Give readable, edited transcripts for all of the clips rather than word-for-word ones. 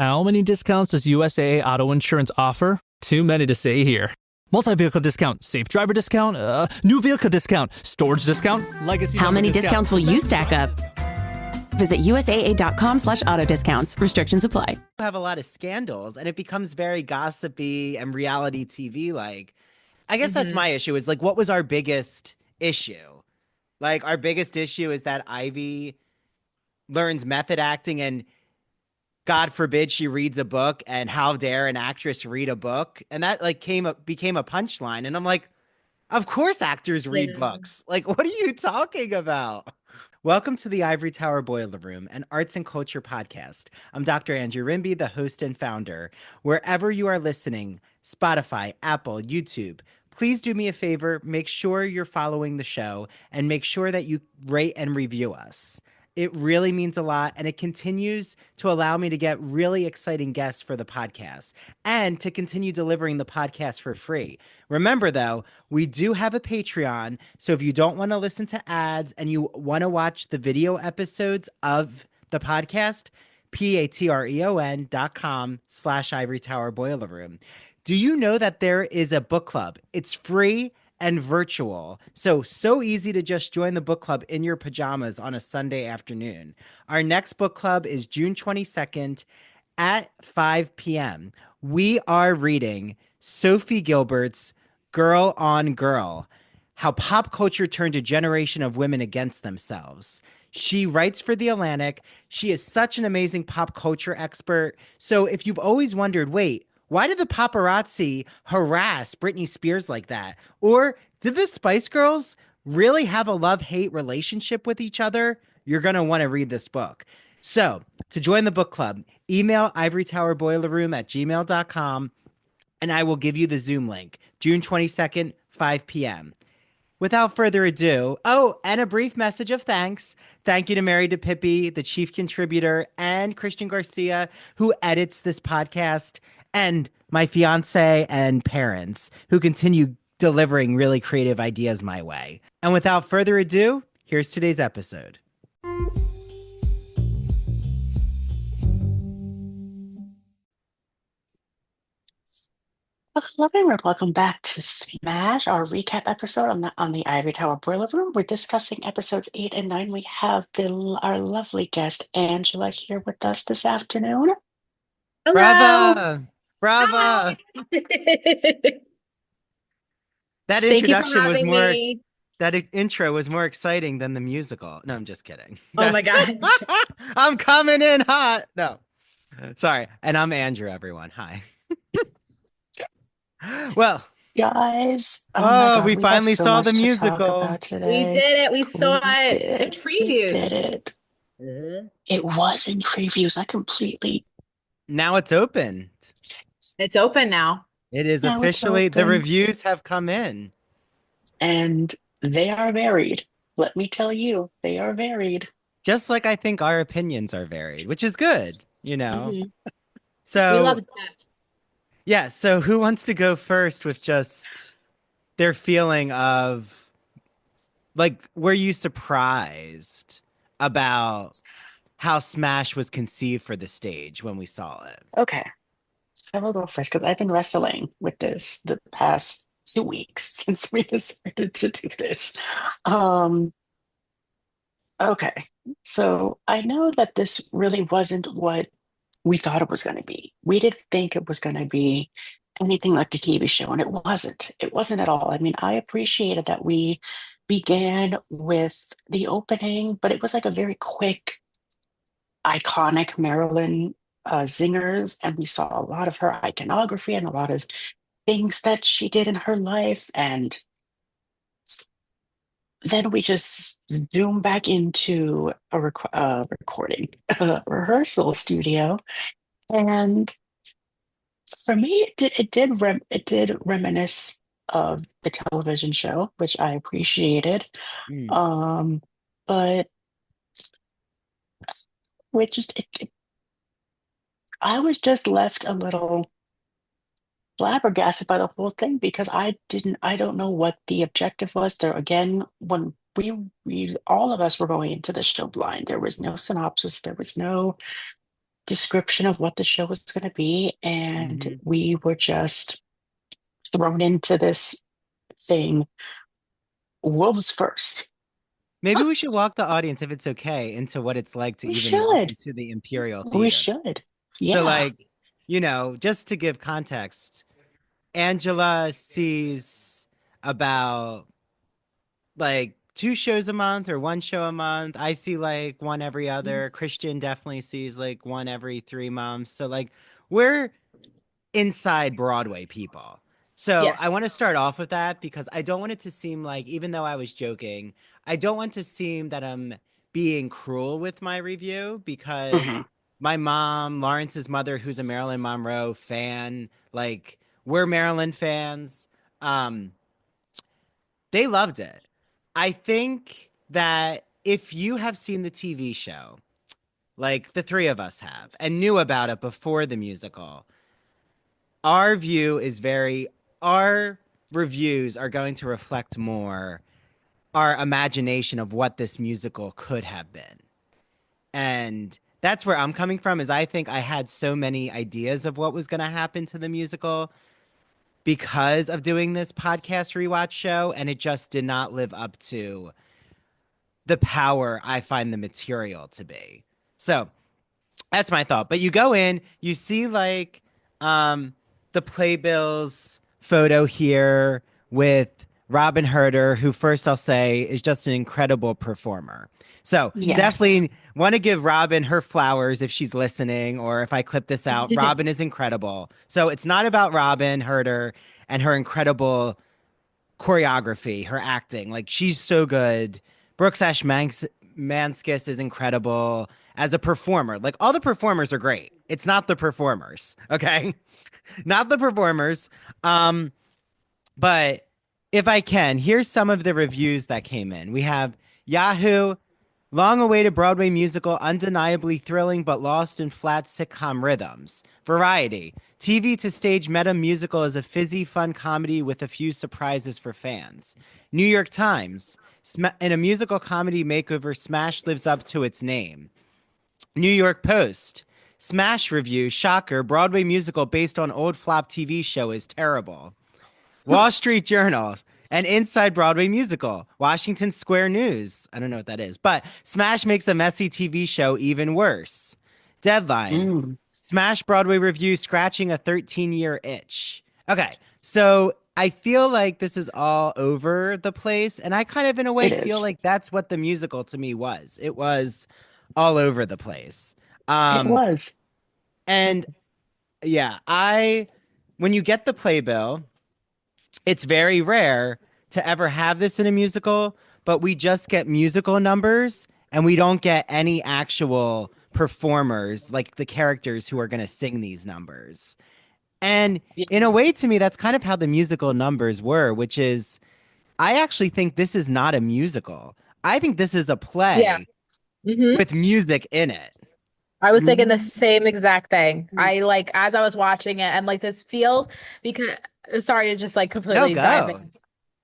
How many discounts does USAA Auto Insurance offer? Too many to say here. Multi-vehicle discount, safe driver discount, new vehicle discount, storage discount, legacy. How many discounts will you stack up? Visit USAA.com/auto discounts. Restrictions apply. Have a lot of scandals and it becomes very gossipy and reality TV like. I guess that's my issue is like, what was our biggest issue? Like, our biggest issue is that Ivy learns method acting and God forbid she reads a book, and how dare an actress read a book? And that like became a punchline. And I'm like, of course actors read books. Like, what are you talking about? Welcome to the Ivory Tower Boiler Room, an arts and culture podcast. I'm Dr. Andrew Rimby, the host and founder. Wherever you are listening, Spotify, Apple, YouTube, please do me a favor, make sure you're following the show and make sure that you rate and review us. It really means a lot, and it continues to allow me to get really exciting guests for the podcast and to continue delivering the podcast for free. Remember, though, we do have a Patreon, so if you don't want to listen to ads and you want to watch the video episodes of the podcast, patreon.com/Ivory Tower Boiler Room. Do you know that there is a book club? It's free and virtual. So easy to just join the book club in your pajamas on a Sunday afternoon. Our next book club is June 22nd at 5 p.m. We are reading Sophie Gilbert's Girl on Girl, How Pop Culture Turned a Generation of Women Against Themselves. She writes for The Atlantic. She is such an amazing pop culture expert. So if you've always wondered, wait, why did the paparazzi harass Britney Spears like that? Or did the Spice Girls really have a love-hate relationship with each other? You're going to want to read this book. So to join the book club, email ivorytowerboilerroom@gmail.com and I will give you the Zoom link. June 22nd, 5 p.m. Without further ado, and a brief message of thanks. Thank you to Mary DePippi, the chief contributor, and Christian Garcia, who edits this podcast, and my fiance and parents, who continue delivering really creative ideas my way. And without further ado, here's today's episode. Hello and welcome back to Smash, our recap episode on the Ivory Tower Boiler Room. We're discussing episodes 8 and 9. We have our lovely guest Angela here with us this afternoon. Hello. Brava! Brava! That introduction was more. Me. That intro was more exciting than the musical. No, I'm just kidding. Oh my god! I'm coming in hot. No, sorry. And I'm Andrew. Everyone, hi. Well, guys, we finally saw the musical. We did it. We saw it in previews. We did it. It was in previews. Now it's open. It's open now. It is officially. The reviews have come in, and they are varied. Let me tell you, they are varied. Just like I think our opinions are varied, which is good. You know. Mm-hmm. So we love that. Yeah. So who wants to go first with just their feeling of, like, were you surprised about how Smash was conceived for the stage when we saw it? Okay. I will go first because I've been wrestling with this the past 2 weeks since we decided to do this. Okay. So I know that this really wasn't what we thought it was going to be. We didn't think it was going to be anything like the TV show, and it wasn't. It wasn't at all. I mean, I appreciated that we began with the opening, but it was like a very quick, iconic Marilyn zingers, and we saw a lot of her iconography and a lot of things that she did in her life, and then we just zoom back into a recording rehearsal studio, and for me it did reminisce of the television show, which I appreciated. But I was just left a little flabbergasted by the whole thing because I don't know what the objective was there. Again, when we all of us were going into the show blind, there was no synopsis, there was no description of what the show was going to be, and Mm-hmm. we were just thrown into this thing. What was first? Maybe we should walk the audience, if it's okay, into what it's like to We even walk should. into the Imperial We Theater. should. So, Yeah. like, just to give context, Angela sees about like 2 shows a month or 1 show a month. I see like one every other. Christian definitely sees like one every 3 months. So, like, we're inside Broadway people. So I Yes. want to start off with that because I don't want it to seem like, even though I was joking, I don't want to seem that I'm being cruel with my review because Hmm. my mom, Lawrence's mother, who's a Marilyn Monroe fan, like we're Marilyn fans. Um, they loved it. I think that if you have seen the TV show, like the three of us have, and knew about it before the musical, our view is our reviews are going to reflect more our imagination of what this musical could have been. And that's where I'm coming from is I think I had so many ideas of what was going to happen to the musical because of doing this podcast rewatch show, and it just did not live up to the power I find the material to be. So that's my thought. But you go in, you see like um the Playbills photo here with Robyn Hurder, who first I'll say is just an incredible performer. So Yes. definitely want to give Robyn her flowers if she's listening, or if I clip this out. Robyn is incredible. So it's not about Robyn Hurder and her incredible choreography, her acting. Like she's so good. Brooks Manskis is incredible as a performer. Like all the performers are great. It's not the performers, okay? Not the performers. Um, but if I can, here's some of the reviews that came in. We have Yahoo, long awaited Broadway musical, undeniably thrilling but lost in flat sitcom rhythms. Variety, TV to stage meta musical is a fizzy, fun comedy with a few surprises for fans. New York Times, in a musical comedy makeover, Smash lives up to its name. New York Post, Smash review, shocker, Broadway musical based on old flop TV show is terrible. Wall Street Journal, an Inside Broadway musical. Washington Square News, I don't know what that is, but Smash makes a messy TV show even worse. Deadline, Mm, Smash Broadway review scratching a 13-year itch. Okay, so I feel like this is all over the place, and I kind of, in a way, it feel is. like that's what the musical to me was. It was all over the place. It Um, was. and yeah, when you get the playbill, it's very rare to ever have this in a musical, but we just get musical numbers and we don't get any actual performers, like the characters who are going to sing these numbers. And Yeah. in a way, to me, that's kind of how the musical numbers were, which is I actually think this is not a musical. I think this is a Yeah. play hmm with music in it. I was thinking the Mm, same exact thing. I like as I was watching it, and like this feels because sorry to just like No, completely dive go. in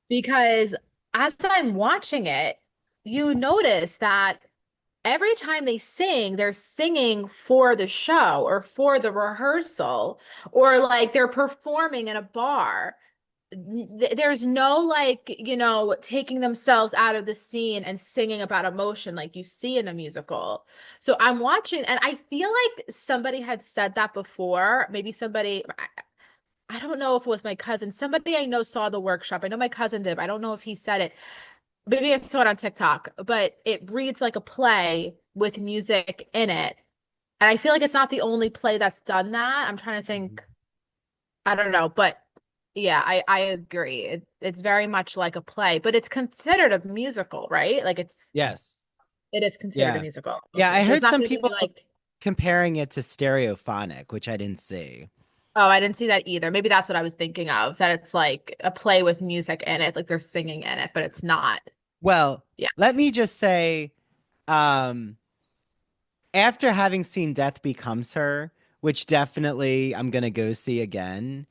because as I'm watching it, you notice that every time they sing, they're singing for the show or for the rehearsal or like they're performing in a bar. There's no like, taking themselves out of the scene and singing about emotion like you see in a musical. So I'm watching and I feel like somebody had said that before. Maybe somebody, I don't know if it was my cousin. Somebody I know saw the workshop. I know my cousin did. I don't know if he said it. Maybe I saw it on TikTok, but it reads like a play with music in it. And I feel like it's not the only play that's done that. I'm trying to think. I don't know, but yeah, I agree. It's very much like a play, but it's considered a musical, right? Like Yes. it is considered a Yeah. musical. Yeah. Okay, I so it's heard not some going to be people like, comparing it to stereophonic, which I didn't see. oh, I didn't see that either. Maybe that's what I was thinking of, that it's like a play with music in it, like they're singing in it, but it's not. Well, Yeah. let me just say, um, after having seen Death Becomes Her, which definitely I'm gonna go see again,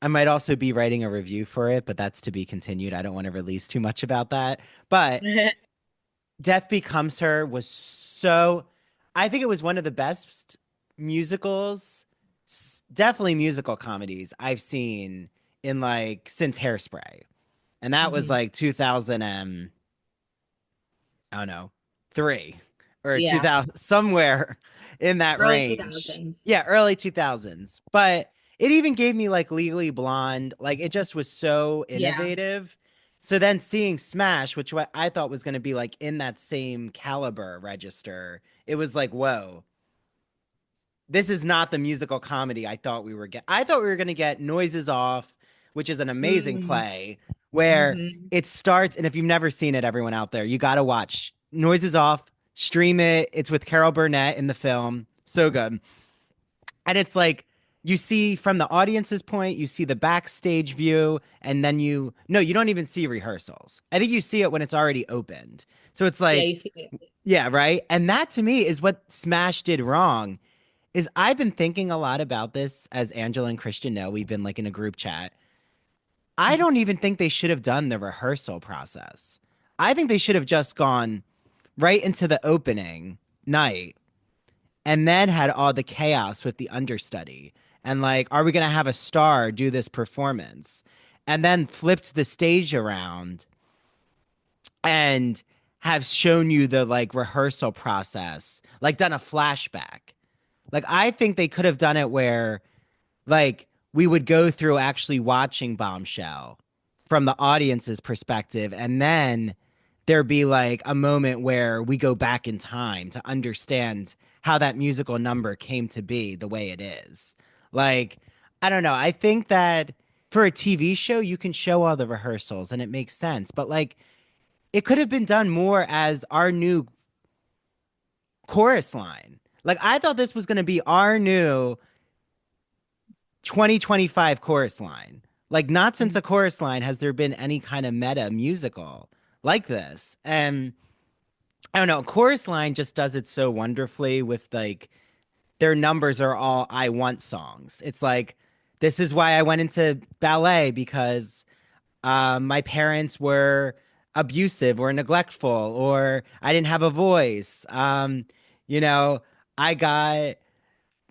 I might also be writing a review for it, but that's to be continued. I don't want to release too much about that. But Death Becomes Her was so, I think it was one of the best musicals, definitely musical comedies I've seen in like since Hairspray. And that was Hmm. like 2000 and I don't know, 3 or Yeah. 2000 somewhere in that Early range. 2000s. Yeah, early 2000s. But it even gave me like Legally Blonde. Like it just was so Yeah. innovative. So then seeing Smash, which what I thought was going to be like in that same caliber register, it was like, whoa, this is not the musical comedy I thought we were get. I thought we were going to get Noises Off, which is an amazing Mm. play where Hmm. it starts. And if you've never seen it, everyone out there, you got to watch Noises Off, stream it. It's with Carol Burnett in the film. So good. And it's like you see from the audience's point, you see the backstage view, and then no, you don't even see rehearsals. I think you see it when it's already opened. So it's Yeah, like, you see it. yeah, right. And that to me is what Smash did wrong is I've been thinking a lot about this as Angela and Christian know. We've been like in a group chat. I don't even think they should have done the rehearsal process. I think they should have just gone right into the opening night and then had all the chaos with the understudy. And like, are we going to have a star do this performance? And then flipped the stage around and have shown you the like rehearsal process, like done a flashback. Like, I think they could have done it where like we would go through actually watching Bombshell from the audience's perspective, and then there'd be like a moment where we go back in time to understand how that musical number came to be the way it is. Like, I don't know. I think that for a TV show, you can show all the rehearsals and it makes sense, but like it could have been done more as our new chorus line. Like, I thought this was going to be our new 2025 chorus line. Like, not since a chorus line has there been any kind of meta musical like this. And I don't know, chorus line just does it so wonderfully with like their numbers are all I want songs. It's like, this is why I went into ballet because my parents were abusive or neglectful, or I didn't have a voice. You know, I got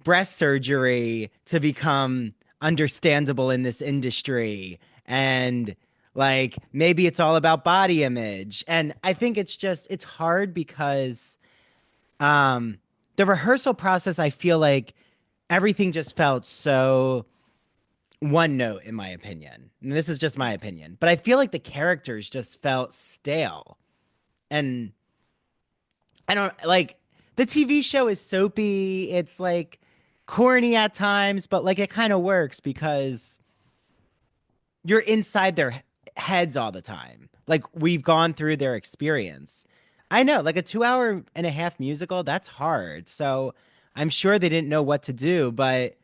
breast surgery to become understandable in this industry. And like maybe it's all about body image. And I think it's hard because um the rehearsal process, I feel like everything just felt so one note in my opinion. And this is just my opinion, but I feel like the characters just felt stale. And I don't like the TV show is soapy. It's like corny at times, but like it kind of works because you're inside their heads all the time. Like we've gone through their experience. I know, like a 2 hour and a half musical, that's hard. So I'm sure they didn't know what to do, but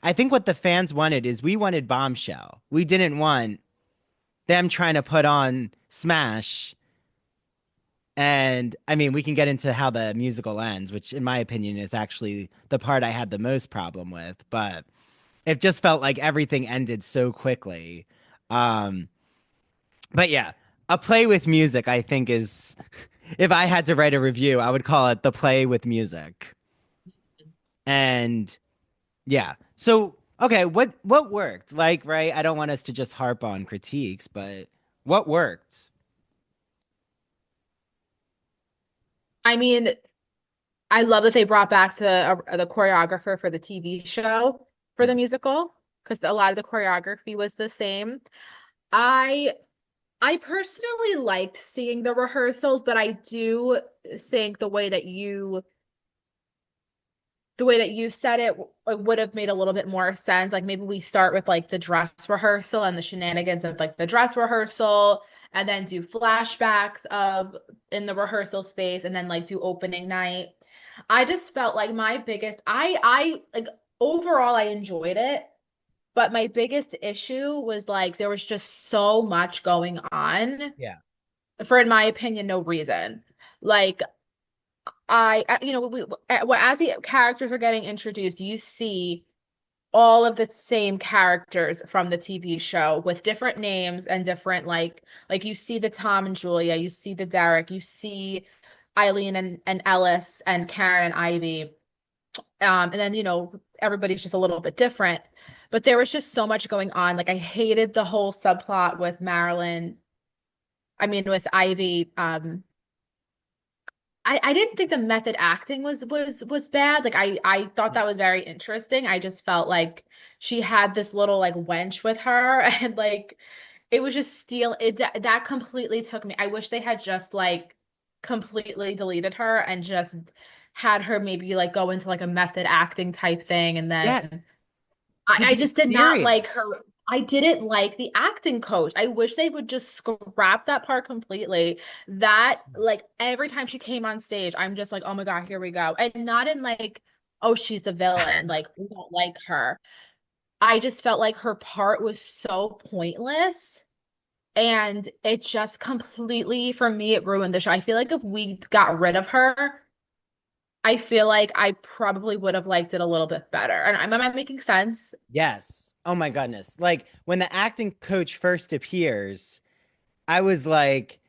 I think what the fans wanted is we wanted Bombshell. We didn't want them trying to put on Smash. And I mean, we can get into how the musical ends, which in my opinion is actually the part I had the most problem with, but it just felt like everything ended so quickly. Um, but yeah, a play with music, I think is, if I had to write a review, I would call it the play with music. And yeah, so okay, what worked? Like, right? I don't want us to just harp on critiques, but what worked? I mean, I love that they brought back the choreographer for the TV show for the Yeah, musical because a lot of the choreography was the same. I I personally liked seeing the rehearsals, but I do think the way that you said it would have made a little bit more sense. Like maybe we start with like the dress rehearsal and the shenanigans of like the dress rehearsal, and then do flashbacks of in the rehearsal space, and then like do opening night. I just felt like my biggest I like overall I enjoyed it, but my biggest issue was like there was just so much going on yeah, for, in my opinion, no reason. Like you know, as the characters are getting introduced, you see all of the same characters from the TV show with different names and different like you see the Tom and Julia, you see the Derek, you see Eileen and Ellis and Karen and Ivy. And then, everybody's just a little bit different. But there was just so much going on. Like I hated the whole subplot with Marilyn. I mean, with Ivy. I didn't think the method acting was bad. Like I thought that was very interesting. I just felt like she had this little like wench with her and like it was just that completely took me. I wish they had just like completely deleted her and just had her maybe like go into like a method acting type thing and Yeah, then to I be just did not like serious. her. I didn't like the acting coach. I wish they would just scrap that part completely. That, like, every time she came on stage, I'm just like, oh my God, here we go. And not in like, oh, she's the villain. Like, we don't like her. I just felt like her part was so pointless. And it just completely, for me, it ruined the show. I feel like if we got rid of her, I feel like I probably would have liked it a little bit better. And am I making sense? Yes. Oh my goodness. Like when the acting coach first appears, I was like,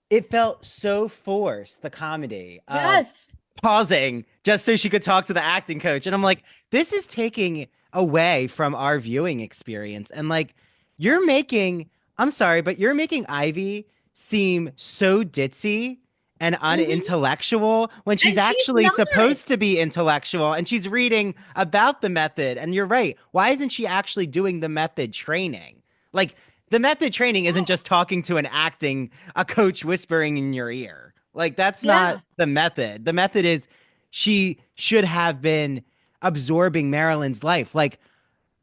it felt so forced, the comedy of Yes. pausing just so she could talk to the acting coach. And I'm like, this is taking away from our viewing experience. And like, you're making, I'm sorry, but you're making Ivy seem so ditzy and Hmm. unintellectual when she's And she's actually not. supposed to be intellectual and she's reading about the method. And you're right. Why isn't she actually doing the method training? Like, the method training isn't just talking to a coach whispering in your ear. Like that's not Yeah. the method. The method is she should have been absorbing Marilyn's life, like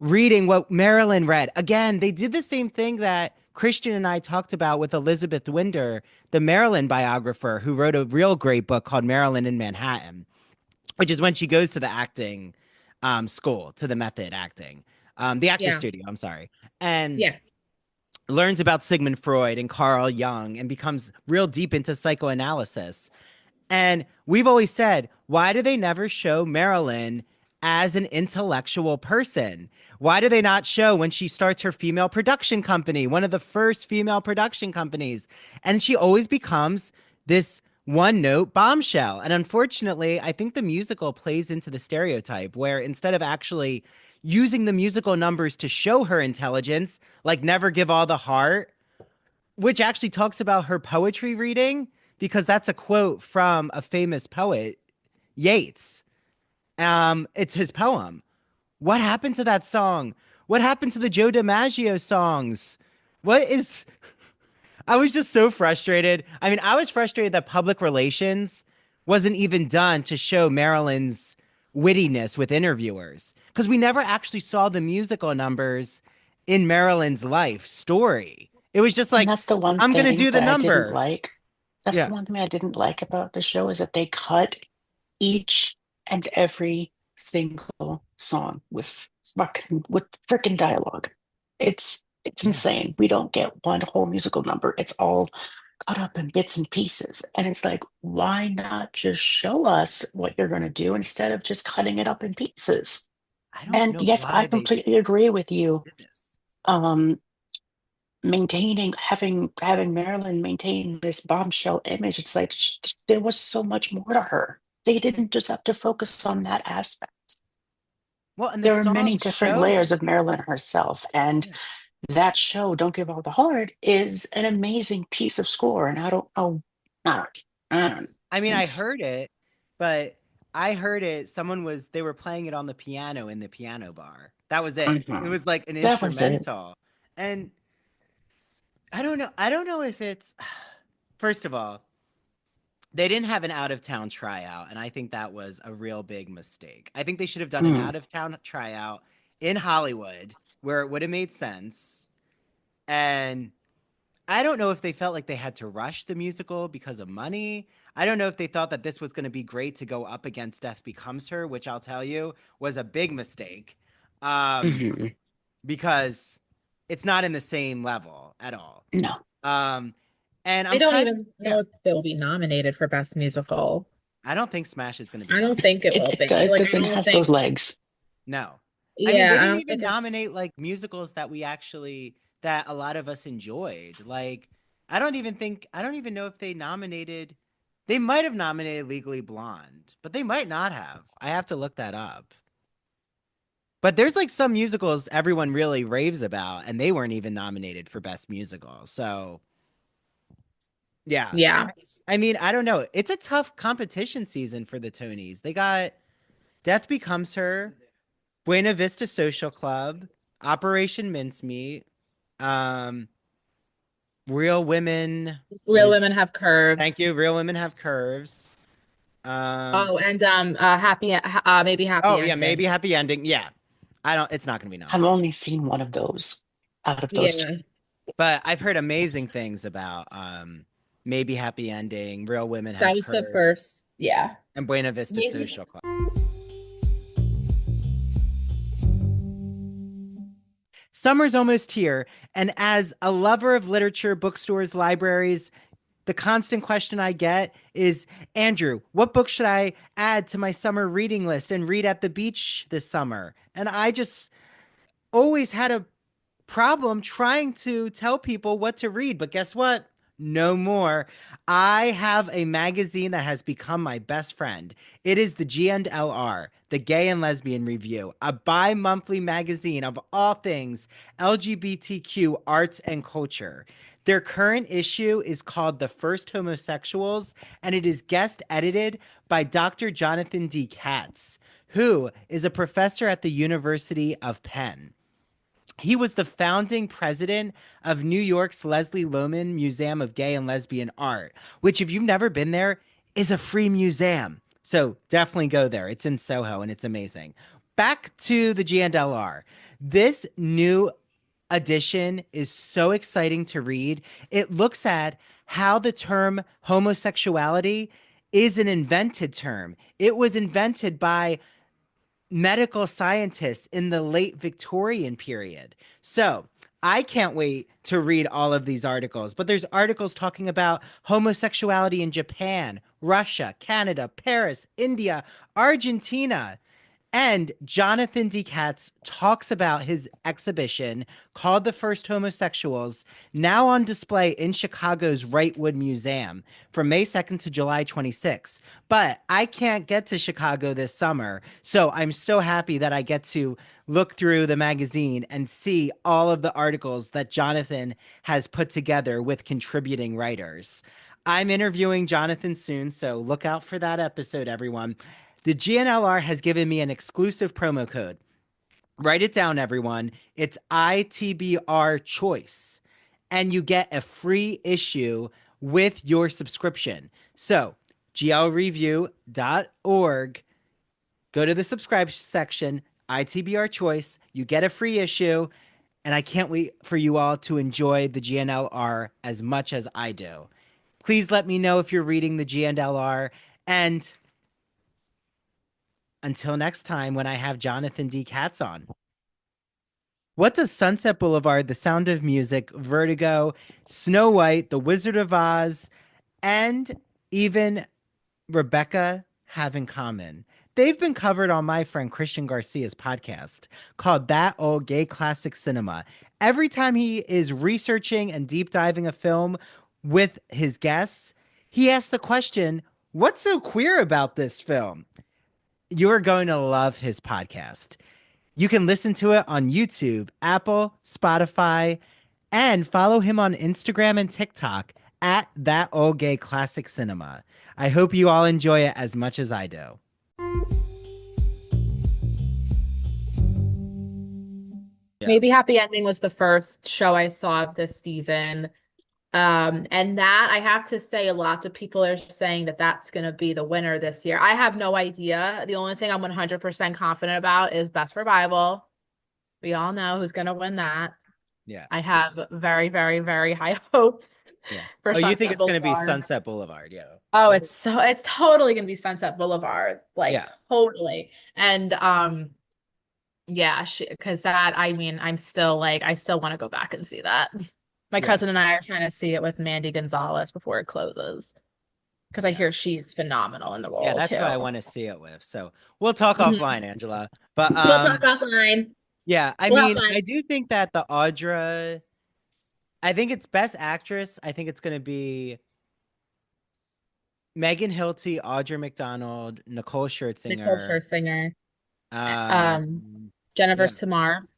reading what Marilyn read. Again, they did the same thing that Christian and I talked about with Elizabeth Winder, the Marilyn biographer who wrote a real great book called Marilyn in Manhattan, which is when she goes to the acting school, to the method acting, the actor Yeah. studio, I'm sorry. And Yeah. learns about Sigmund Freud and Carl Jung and becomes real deep into psychoanalysis. And we've always said, why do they never show Marilyn as an intellectual person? Why do they not show when she starts her female production company, one of the first female production companies? And she always becomes this one note bombshell. And unfortunately, I think the musical plays into the stereotype where instead of actually using the musical numbers to show her intelligence, like Never Give All the Heart, which actually talks about her poetry reading because that's a quote from a famous poet, Yeats. It's his poem. What happened to that song? What happened to the Joe DiMaggio songs? What is I was just so frustrated. I mean, I was frustrated that public relations wasn't even done to show Marilyn's wittiness with interviewers because we never actually saw the musical numbers in Marilyn's life story. It was just And like, that's the one I'm going to thing do the that I didn't number. like. That's Yeah. the one thing I didn't like about the show is that they cut each and every single song with freaking dialogue. It's Yeah. insane. We don't get one whole musical number. It's all cut up in bits and pieces. And it's like, why not just show us what you're going to do instead of just cutting it up in pieces? I don't And know yes, I why they completely agree with you. did this. Um, maintaining having Marilyn maintain this bombshell image, it's like there was so much more to her. They didn't just have to focus on that aspect. Well, and the There are many songs different show. layers of Marilyn herself, and Yeah. that show, Don't Give All the Heart, is an amazing piece of score. And I don't know, I don't know. I mean, I It's heard it, but I heard it. They were playing it on the piano in the piano bar. That was it. It mhm. was like an That was it. instrumental. And I don't know. I don't know if it's, first of all, they didn't have an out of town tryout. And I think that was a real big mistake. I think they should have done an Mm, out of town tryout in Hollywood where it would have made sense. And I don't know if they felt like they had to rush the musical because of money. I don't know if they thought that this was going to be great to go up against Death Becomes Her, which I'll tell you was a big mistake. Um, mhm. because it's not in the same level at all. No, Um, and I I'm don't kind of, even yeah, know if it will be nominated for Best Musical. I don't think Smash is going to be I don't think nominated. it will be. it Like, I doesn't don't have those think, legs. No. I mean, yeah, they I didn't don't even think it's, nominate like musicals that we actually, that a lot of us enjoyed. Like, I don't even know if they nominated They might have nominated Legally Blonde, but they might not have. I have to look that up. But there's like some musicals everyone really raves about, and they weren't even nominated for Best Musical. So, yeah. Yeah. I mean, I don't know. It's a tough competition season for the Tonys. They got Death Becomes Her, Buena Vista Social Club, Operation Mincemeat, um, Real Women. What Real is? Women Have Thank Curves. you. Real Women Have Curves. Oh, and maybe Happy Oh yeah, maybe Ending. Happy Ending. Yeah, I don't. It's not going to be I've nominated. only seen one of those out of those two. Yeah. But I've heard amazing things about maybe Happy Ending, Real Women That Have was the Curves, first. Yeah. and Buena Vista Maybe. Social Club. Summer's almost here, and as a lover of literature, bookstores, libraries, the constant question I get is, Andrew, what book should I add to my summer reading list and read at the beach this summer? And I just always had a problem trying to tell people what to read. But guess what? No more. I have a magazine that has become my best friend. It is the GNLR, the Gay and Lesbian Review, a bi-monthly magazine of all things LGBTQ arts and culture. Their current issue is called The First Homosexuals, and it is guest edited by Dr. Jonathan D. Katz, who is a professor at the University of Penn. He was the founding president of New York's Leslie Lohman Museum of Gay and Lesbian Art, which, if you've never been there, is a free museum. So definitely go there. It's in Soho and it's amazing. Back to the GNLR. This new edition is so exciting to read. It looks at how the term homosexuality is an invented term. It was invented by medical scientists in the late Victorian period. So I can't wait to read all of these articles, but there's articles talking about homosexuality in Japan, Russia, Canada, Paris, India, Argentina. And Jonathan D. Katz talks about his exhibition called The First Homosexuals, now on display in Chicago's Wrightwood Museum from May 2nd to July 26th. But I can't get to Chicago this summer, so I'm so happy that I get to look through the magazine and see all of the articles that Jonathan has put together with contributing writers. I'm interviewing Jonathan soon, so look out for that episode, everyone. The GNLR has given me an exclusive promo code. Write it down, everyone. It's ITBR Choice, and you get a free issue with your subscription. So, glreview.org, go to the subscribe section, ITBR Choice, you get a free issue, and I can't wait for you all to enjoy the GNLR as much as I do. Please let me know if you're reading the GNLR, and until next time, when I have Jonathan D. Katz on. What does Sunset Boulevard, The Sound of Music, Vertigo, Snow White, The Wizard of Oz, and even Rebecca have in common? They've been covered on my friend Christian Garcia's podcast called That Old Gay Classic Cinema. Every time he is researching and deep diving a film with his guests, he asks the question, what's so queer about this film? You're going to love his podcast. You can listen to it on YouTube, Apple, Spotify, and follow him on Instagram and TikTok at That Old Gay Classic Cinema. I hope you all enjoy it as much as I do. Yeah. Maybe Happy Ending was the first show I saw of this season. And that I have to say, a lot of people are saying that that's going to be the winner this year. I have no idea. The only thing I'm 100% confident about is Best Revival. We all know who's going to win that. Yeah. I have very, very, very high hopes Yeah. for Oh, you think Sunset it's going to be Boulevard. Sunset Boulevard? Yeah. Oh, it's totally going to be Sunset Boulevard. Like Yeah. totally. And yeah, because that, I mean, I still want to go back and see that. My Yeah. cousin and I are trying to see it with Mandy Gonzalez before it closes because I Yeah. hear she's phenomenal in the role Yeah, that's too. who I want to see it with. So we'll talk Mhm. offline, Angela. But We'll talk offline. yeah, I We'll have mean, fun. I do think that the Audra, I think it's Best Actress. I think it's going to be Megan Hilty, Audra McDonald, Nicole Nicole Scherzinger. Scherzinger, um, Um, Jennifer yeah. Samar,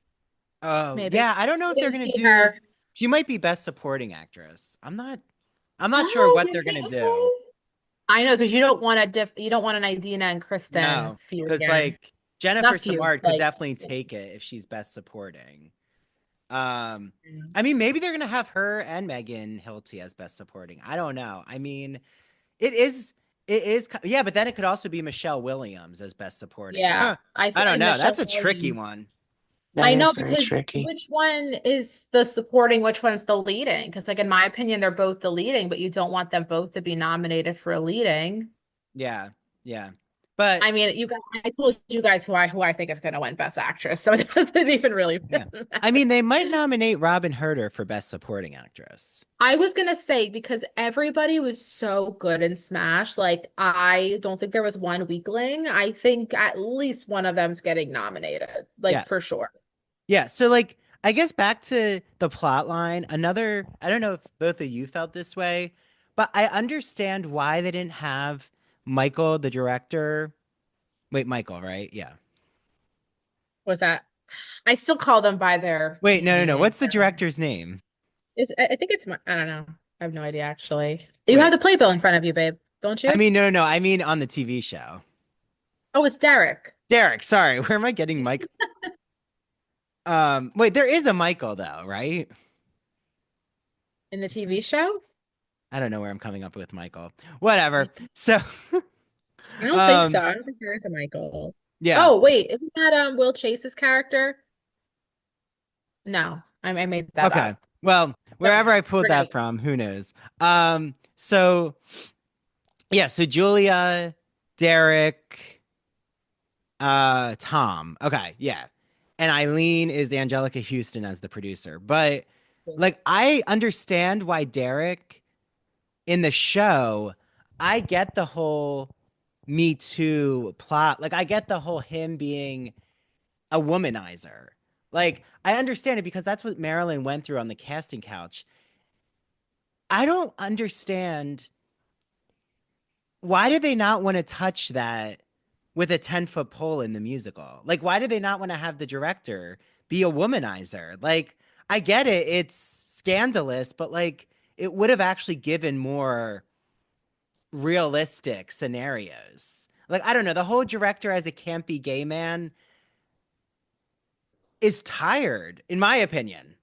Oh, maybe. yeah. I don't know We if they're didn't gonna see do. her. She might be best supporting actress. I'm not sure Oh, what you they're gonna think? do. Okay. I know, because you don't want you don't want an Idina and Kristen No, feud because again. like Jennifer Not feud, Samard could like. definitely take it if she's best supporting. Um, I mean, maybe they're gonna have her and Megan Hilty as best supporting. I don't know. I mean, it is, yeah, but then it could also be Michelle Williams as best supporting. Yeah, I I feel don't like know. Michelle That's a tricky Williams. one. That I is know, very because tricky. which one is the supporting, which one's the leading? Because, like, in my opinion, they're both the leading, but you don't want them both to be nominated for a leading. Yeah, yeah, but I mean, you guys, I told you guys who I think is going to win Best Actress, so it doesn't even really yeah, I matter. mean, they might nominate Robyn Hurder for best supporting actress. I was gonna say, because everybody was so good in Smash, like I don't think there was one weakling. I think at least one of them's getting nominated, like for Yes. sure. Yeah, so like I guess back to the plot line, another I don't know if both of you felt this way, but I understand why they didn't have Michael, the director. Wait, Michael, right? Yeah. Was that? I still call them by their Wait, no, TV no. name. What's the director's name? I think it's my, I don't know. I have no idea actually. You have Wait. the playbill in front of you, babe, don't I you? mean, no, no, no. I mean on the TV show. Oh, it's Derek Derek, sorry. Where am I getting Mike? Wait, there is a Michael though, right? in the Is there? TV show. I don't know where I'm coming up with Michael. Whatever. So, I don't think so. um, I don't think there is a Michael. yeah. Oh, wait, isn't that Will Chase's character? No, I made that Okay. up. Well, Never wherever mind. I pulled Forget that it. from, who knows? So yeah, so Julia, Derek, Tom. Okay, yeah. And Eileen is Angelica Houston as the producer. But like I understand why Derek in the show, I get the whole Me Too plot. Like I get the whole him being a womanizer. Like I understand it because that's what Marilyn went through on the casting couch. I don't understand why did they not want to touch that with a 10-foot pole in the musical? Like, why did they not want to have the director be a womanizer? Like, I get it, it's scandalous, but like, it would have actually given more realistic scenarios. Like, I don't know, the whole director as a campy gay man is tired, in my opinion.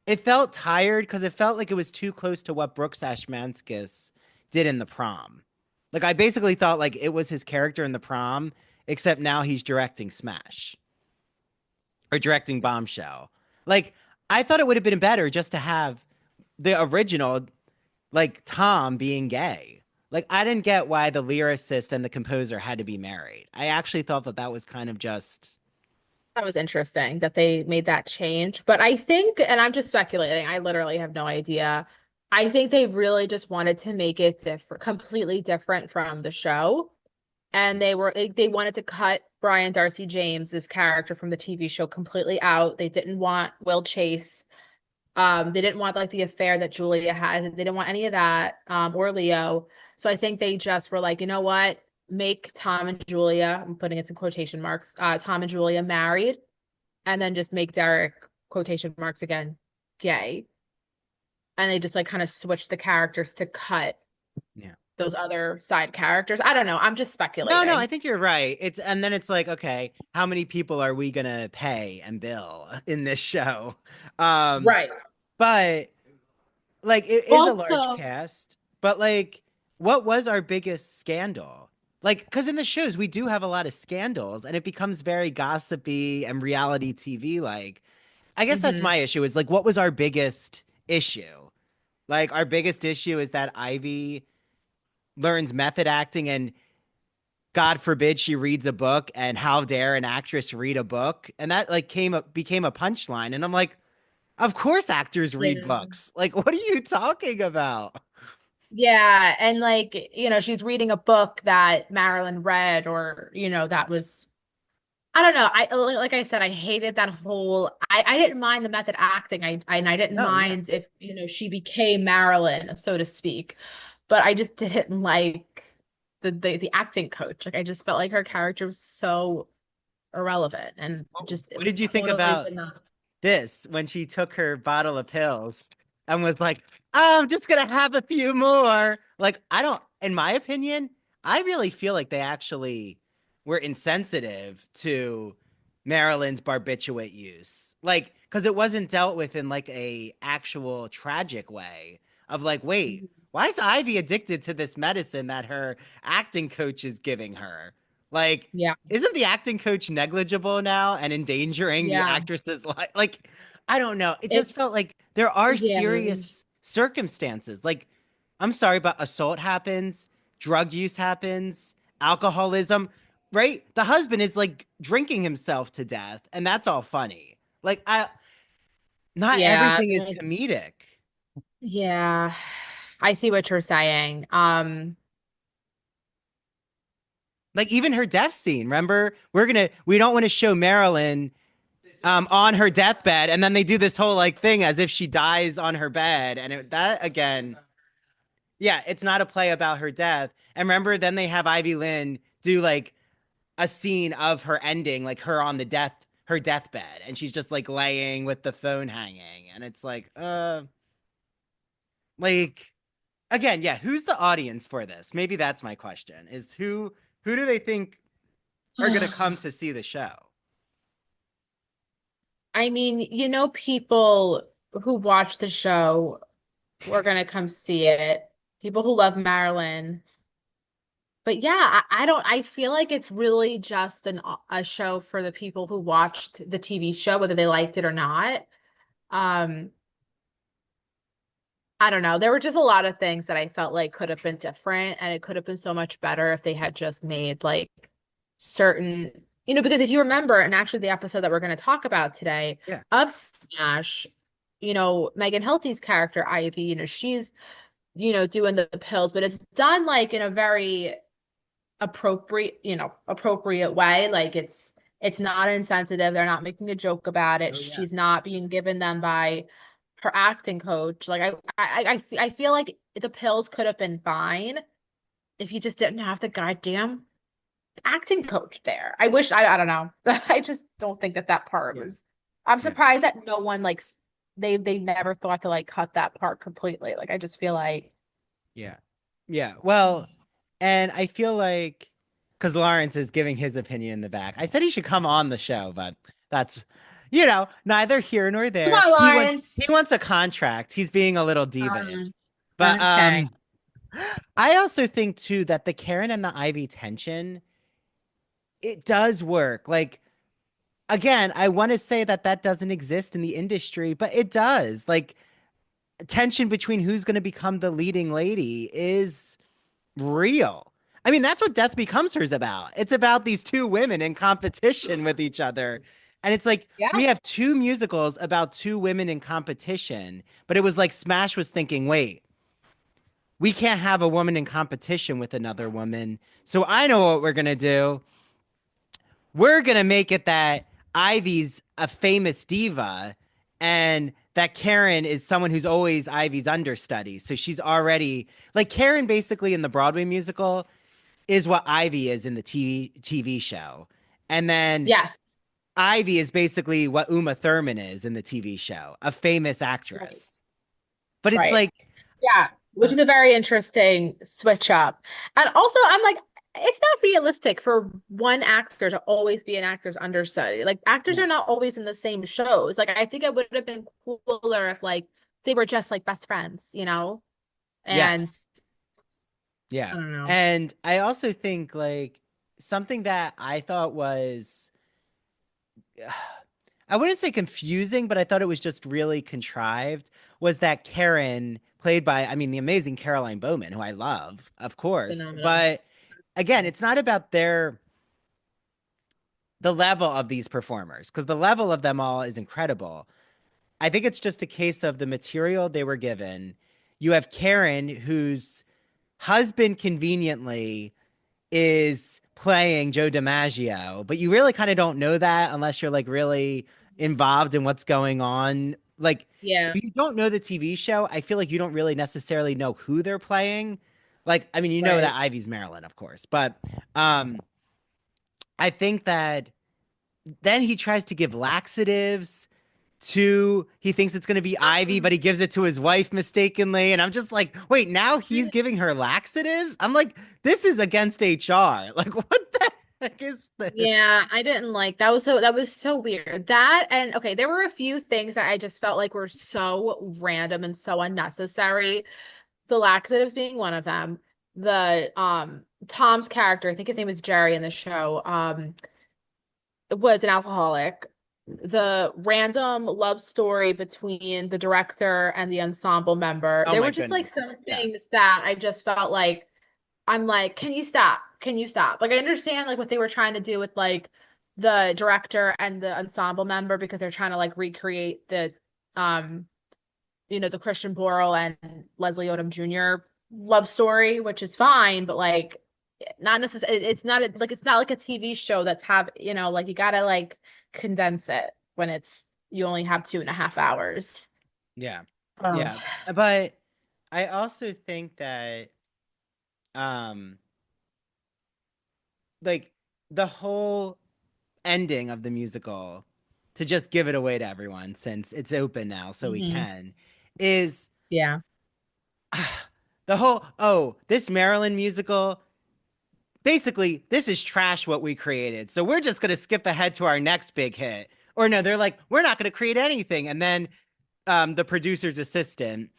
It felt tired because it felt like it was too close to what Brooks Ashmanskas did in The Prom. Like I basically thought like it was his character in The Prom, except now he's directing Smash or directing Bombshell. Like I thought it would have been better just to have the original like Tom being gay. Like I didn't get why the lyricist and the composer had to be married. I actually thought that that was kind of just That was interesting that they made that change. But I think, and I'm just speculating, I literally have no idea. I think they really just wanted to make it different, completely different from the show. And they wanted to cut Brian Darcy James's character from the TV show completely out. They didn't want Will Chase. They didn't want like the affair that Julia had. They didn't want any of that, or Leo. So I think they just were like, you know what? Make Tom and Julia, I'm putting it in quotation marks, Tom and Julia married, and then just make Derek, quotation marks again, gay. And they just like kind of switched the characters to cut yeah. those other side characters. I don't know. I'm just No, no, I speculating. think you're right. It's and then it's like, okay, how many people are we gonna pay and bill in this show? Um, Right. but like it is a large Also, cast, but like what was our biggest scandal? Like, because in the shows we do have a lot of scandals and it becomes very gossipy and reality TV like. I guess that's mhm. my issue is like what was our biggest issue? Like our biggest issue is that Ivy learns method acting and God forbid she reads a book and how dare an actress read a book? And that like became a punchline. And I'm like, of course actors read Yeah. books. Like, what are you talking about? Yeah, and like, she's reading a book that Marilyn read, or, that was, I don't know. Like I said, I hated that whole, I didn't mind the method acting. And I didn't Oh yeah. mind if, she became Marilyn, so to speak. but I just didn't like the acting coach. Like I just felt like her character was so irrelevant and just What did you think totally about did not. this when she took her bottle of pills and was like, "Oh, I'm just gonna have a few more." Like, I don't, in my opinion, I really feel like they actually were insensitive to Marilyn's barbiturate use. Like, because it wasn't dealt with in like a actual tragic way of like, wait, Mhm. why is Ivy addicted to this medicine that her acting coach is giving her? Like, Yeah. isn't the acting coach negligible now and endangering the Yeah. actress's life? Like, I don't know. It It just felt like there are yeah. serious circumstances. Like, I'm sorry, but assault happens, drug use happens, alcoholism, right? The husband is like drinking himself to death, and that's all funny. Like, not Yeah. everything is comedic. Yeah. I see what you're saying. Like even her death scene, remember? We don't want to show Marilyn on her deathbed, and then they do this whole like thing as if she dies on her bed, and that again, yeah, it's not a play about her death. And remember, then they have Ivy Lynn do like a scene of her ending, like her on her deathbed, and she's just like laying with the phone hanging, and it's like again, yeah, who's the audience for this? Maybe that's my question: is who do they think are gonna come to see the show? I mean, people who watch the show were gonna come see it. People who love Marilyn. But yeah, I feel like it's really just a show for the people who watched the TV show, whether they liked it or not. Um, I don't know. There were just a lot of things that I felt like could have been different, and it could have been so much better if they had just made like certain, because if you remember, and actually the episode that we're going to talk about today Yeah. of Smash, Megan Helty's character, Ivy, she's, doing the pills, but it's done like in a very appropriate way. Like it's not insensitive. They're not making a joke about it. Oh yeah. She's not being given them by her acting coach. Like I feel like the pills could have been fine if you just didn't have the goddamn acting coach there. I don't know. I just don't think that part Yeah. was. I'm Yeah. surprised that no one like they never thought to like cut that part completely. Like I just feel like Yeah. Yeah. Well, and I feel like because Lawrence is giving his opinion in the back, I said he should come on the show, but that's neither here nor come there. on, Lawrence. He wants a contract. He's being a little diva. Um, But okay. I also think too that the Karen and the Ivy tension, it does work. Like again, I want to say that doesn't exist in the industry, but it does. Like tension between who's going to become the leading lady is real. I mean, that's what Death Becomes Her is about. It's about these two women in competition with each other. And it's like Yeah. we have two musicals about two women in competition, but it was like Smash was thinking, wait, we can't have a woman in competition with another woman. So I know what we're going to do. We're going to make it that Ivy's a famous diva and that Karen is someone who's always Ivy's understudy. So she's already like Karen basically in the Broadway musical is what Ivy is in the TV show. And then Yes. Ivy is basically what Uma Thurman is in the TV show, a famous Right. actress. But it's Right. like, Yeah, which is a very interesting switch up. And also, I'm like, it's not realistic for one actor to always be an actor's understudy. Like, actors yeah, are not always in the same shows. Like, I think it would have been cooler if, like, they were just like best friends, And yes, yeah. I don't know. And I also think like something that I thought was, I wouldn't say confusing, but I thought it was just really contrived was that Karen, played by, I mean, the amazing Caroline Bowman, who I love, of course. Phenomenal. But again, it's not about the level of these performers, because the level of them all is incredible. I think it's just a case of the material they were given. You have Karen, whose husband conveniently is playing Joe DiMaggio, but you really kind of don't know that unless you're like really involved in what's going on. Like, Yeah. if you don't know the TV show, I feel like you don't really necessarily know who they're playing. Like, I mean, you know Right. that Ivy's Marilyn, of course, but I think that then he tries to give laxatives to, he thinks it's going to be Ivy, but he gives it to his wife mistakenly. And I'm just like, wait, now he's giving her laxatives? I'm like, this is against HR. Like, what the heck is this? Yeah, I didn't like that was so weird. That and okay, there were a few things that I just felt like were so random and so unnecessary. The laxatives being one of them. The Tom's character, I think his name was Jerry in the show, was an alcoholic. The random love story between the director and the ensemble member. Oh There my were just like goodness. some Yeah. things that I just felt like I'm like, can you stop? Can you stop? Like I understand like what they were trying to do with like the director and the ensemble member because they're trying to like recreate the um the Christian Borle and Leslie Odom Jr. love story, which is fine, but like not necessarily it's not like a TV show that's like you gotta like condense it when you only have 2.5 hours. Yeah. Oh. Yeah. But I also think that, um, like the whole ending of the musical, to just give it away to everyone since it's open now, so we Hmm. can, is Yeah. the whole, oh, this Maryland musical, basically, this is trash what we created. So we're just going to skip ahead to our next big hit. Or no, they're like, we're not going to create anything. And then the producer's assistant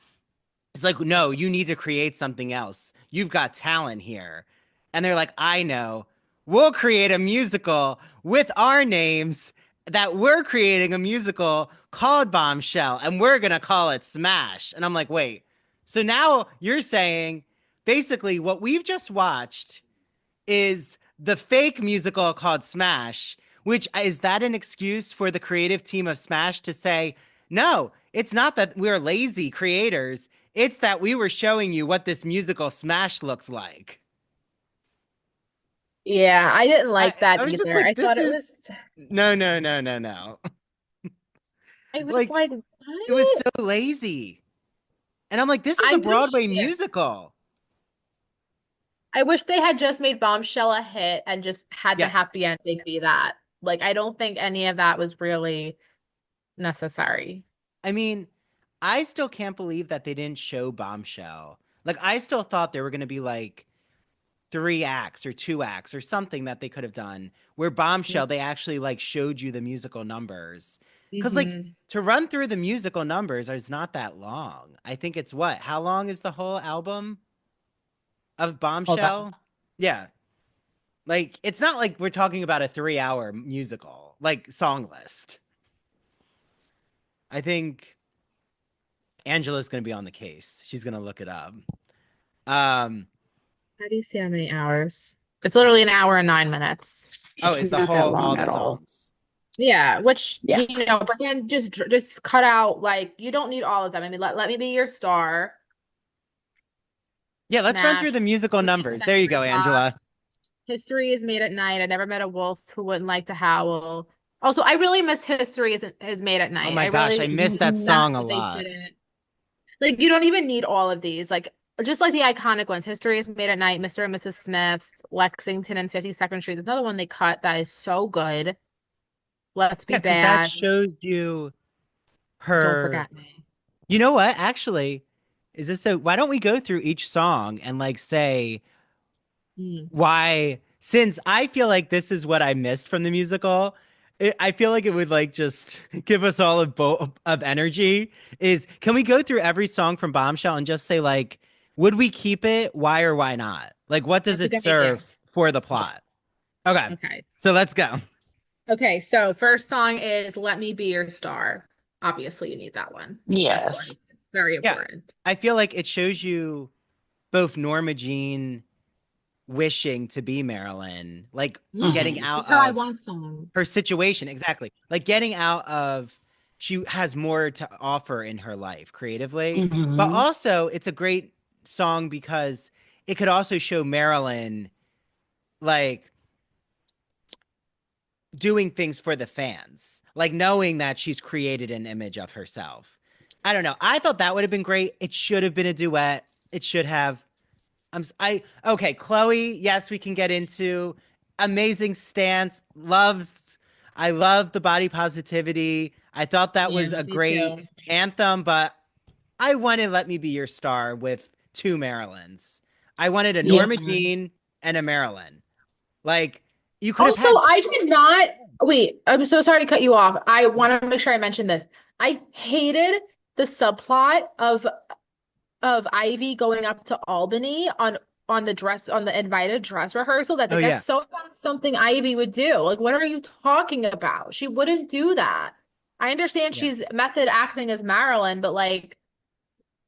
is like, no, you need to create something else. You've got talent here. And they're like, I know. We'll create a musical with our names, that we're creating a musical called Bombshell, and we're going to call it Smash. And I'm like, wait. So now you're saying basically what we've just watched is the fake musical called Smash, which is that an excuse for the creative team of Smash to say, no, it's not that we're lazy creators. It's that we were showing you what this musical Smash looks like. Yeah, I didn't I, like that I was just either. like, this is no, no, no, no, no. I was Like, like, it was what? so lazy. And I'm like, this is I a wish Broadway musical. I wish they had just made Bombshell a hit and just had the Yes. happy ending be that. Like, I don't think any of that was really necessary. I mean, I still can't believe that they didn't show Bombshell. Like, I still thought there were going to be like 3 acts or 2 acts or something that they could have done where Bombshell, they actually like showed you the musical numbers. Because like Mm-hmm. to run through the musical numbers is not that long. I think it's what? How long is the whole album of Hold on. Bombshell? Yeah. Like it's not like we're talking about a 3 hour musical, like song list. I think Angela's going to be on the case. She's going to look it up. Um, How do you see how many hours? It's literally an hour and 9 minutes. oh, It's it's the not that whole, all long the at all. songs. Yeah, which Yeah. but then just cut out like you don't need all of them. I mean, let me be your star. Yeah, let's run through Smash. the musical numbers. There you go, Century Fox. Angela. History is made at night. I never met a wolf who wouldn't like to howl. Also, I really miss History is made at Oh night. my I gosh, I really missed that miss song a that they lot. didn't. Like, you don't even need all of these. Like, just like the iconic ones. History is made at night. Mr. and Mrs. Smith, Lexington and 52nd Street. There's another one they cut that is so good. Let's Be Yeah, because that Bad. shows you Don't her. Forget Me. You know what? Actually, is this so? Why don't we go through each song and like say Mm. why? Since I feel like this is what I missed from the musical, I feel like it would like just give us all of energy. Is can we go through every song from Bombshell and just say like, would we keep it? Why or why not? Like, what does That's a it good idea. serve for the plot? Okay, Okay. so let's go. Okay, so first song is Let Me Be Your Star. Obviously, you need that one. That's Yes. like very Yeah, important. I feel like it shows you both Norma Jean wishing to be Marilyn, like getting Mm, out it's her I of Want song. her situation. Exactly. Like getting out of, she has more to offer in her life creatively. But Hmm. also, it's a great song because it could also show Marilyn like doing things for the fans, like knowing that she's created an image of herself. I don't know. I thought that would have been great. It should have been a duet. It should have. Okay, Chloe, yes, we can get into amazing stance. I love the body positivity. I thought that Yeah, was a me great too. anthem, but I wanted Let Me Be Your Star with two Marilyns. I wanted a Yeah. Norma Jean and a Marilyn. Like, you could have Also, had. I did not wait. I'm so sorry to cut you off. I want to make sure I mention this. I hated the subplot of Ivy going up to Albany on the invited dress rehearsal. Oh, That's yeah. so not something Ivy would do. Like, what are you talking about? She wouldn't do that. I understand Yeah. she's method acting as Marilyn, but like,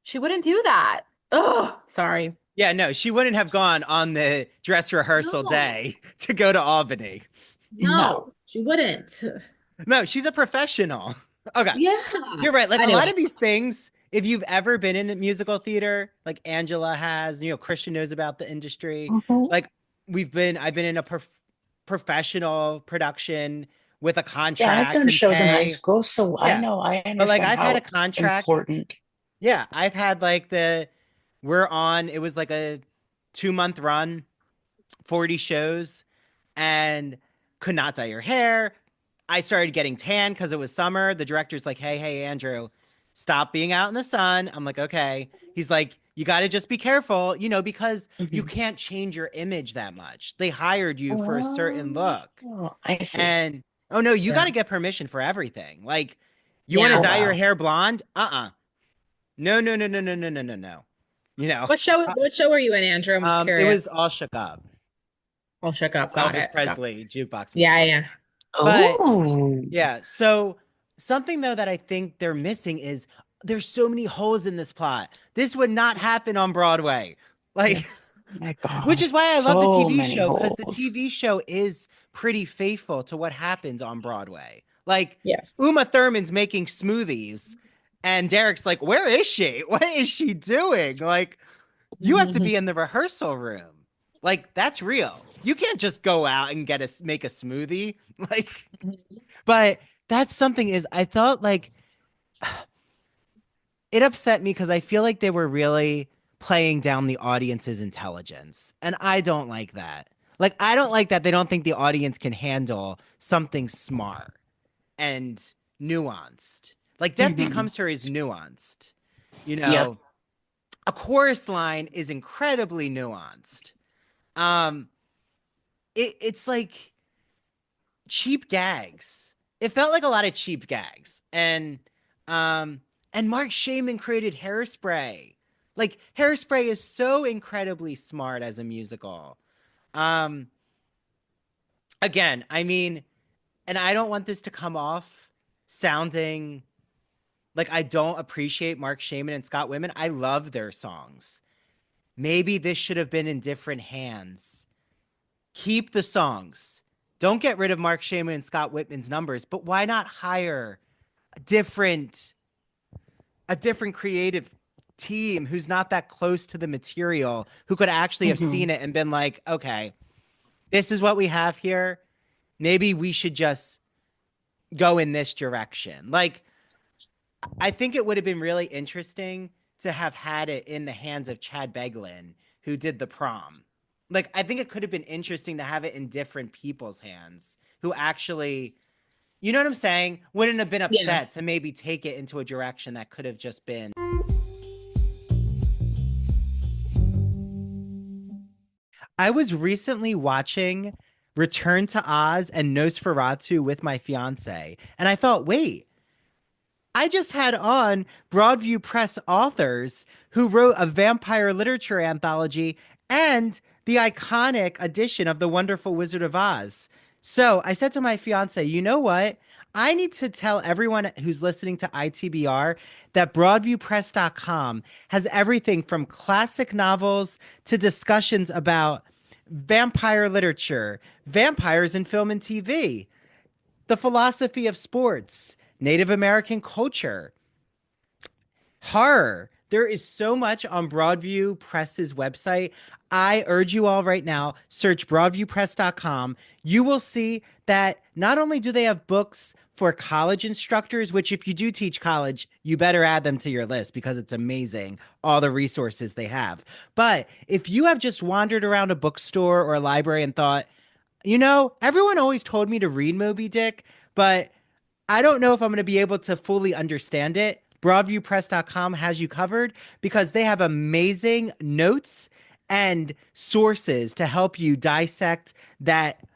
she wouldn't do that. Oh, sorry. Yeah, no, she wouldn't have gone on the dress rehearsal No, day to go to Albany. No. no, she wouldn't. No, she's a professional. Okay. Yeah. You're right. Like a lot Anyway. of these things, if you've ever been in musical theater, like Angela has, Christian knows about the industry. Mhm. Like I've been in a professional production with a Yeah, I've contract done and shows in high pay. school, so I Yeah. know, I But like understand I've had a how contract. important. Yeah. I've had like it was like a 2 month run, 40 shows, and could not dye your hair. I started getting tan because it was summer. The director's like, hey, Andrew, stop being out in the sun. I'm like, okay. He's like, you got to just be careful, because you Mhm. can't change your image that much. They hired you for a certain look. Oh, I see. And oh no, you got Yeah. to get permission for everything. Like, you want to Yeah. Oh, dye your wow. hair blonde? No, no, no, no, no, no, no, no, no. You know, uh, What show were you in, Andrew? I'm just it curious. was all shook up. I'll check up. Got Elvis it. Presley jukebox Yeah, musical. yeah. But Oh, yeah, so something though that I think they're missing is there's so many holes in this plot. This would not happen on Broadway. Like, yes. My which God. is why I love the So TV many show, because the holes. TV show is pretty faithful to what happens on Broadway. Like, Yes. Uma Thurman's making smoothies, and Derek's like, where is she? What is she doing? Like, you have to be in the rehearsal room. Like, that's real. You can't just go out and make a smoothie. Like, but that's something is I thought like it upset me because I feel like they were really playing down the audience's intelligence. And I don't like that. Like, I don't like that they don't think the audience can handle something smart and nuanced. Like, Death Mhm. Becomes Her is nuanced. You Yep. know, a chorus line is incredibly nuanced. Um, it's like cheap gags. It felt like a lot of cheap gags. And Mark Shaman created Hairspray. Like Hairspray is so incredibly smart as a musical. Um Again, I mean, and I don't want this to come off sounding like I don't appreciate Mark Shaman and Scott Wittman. I love their songs. Maybe this should have been in different hands. Keep the songs. Don't get rid of Mark Shaman and Scott Wittman's numbers, but why not hire a different creative team who's not that close to the material, who could actually have Mhm. seen it and been like, okay, this is what we have here. Maybe we should just go in this direction. Like, I think it would have been really interesting to have had it in the hands of Chad Beglin, who did the prom. Like, I think it could have been interesting to have it in different people's hands who actually, you know what I'm saying? Wouldn't have been Yeah. upset to maybe take it into a direction that could have just been. I was recently watching Return to Oz and Nosferatu with my fiance, and I thought, wait, I just had on Broadview Press authors who wrote a vampire literature anthology and the iconic edition of The Wonderful Wizard of Oz. So I said to my fiance, you know what? I need to tell everyone who's listening to ITBR that BroadviewPress.com has everything from classic novels to discussions about vampire literature, vampires in film and TV, the philosophy of sports, Native American culture, horror. There is so much on Broadview Press's website. I urge you all right now, search broadviewpress.com. You will see that not only do they have books for college instructors, which if you do teach college, you better add them to your list because it's amazing, all the resources they have. But if you have just wandered around a bookstore or a library and thought, everyone always told me to read Moby Dick, but I don't know if I'm going to be able to fully understand it. Broadviewpress.com has you covered because they have amazing notes and sources to help you dissect that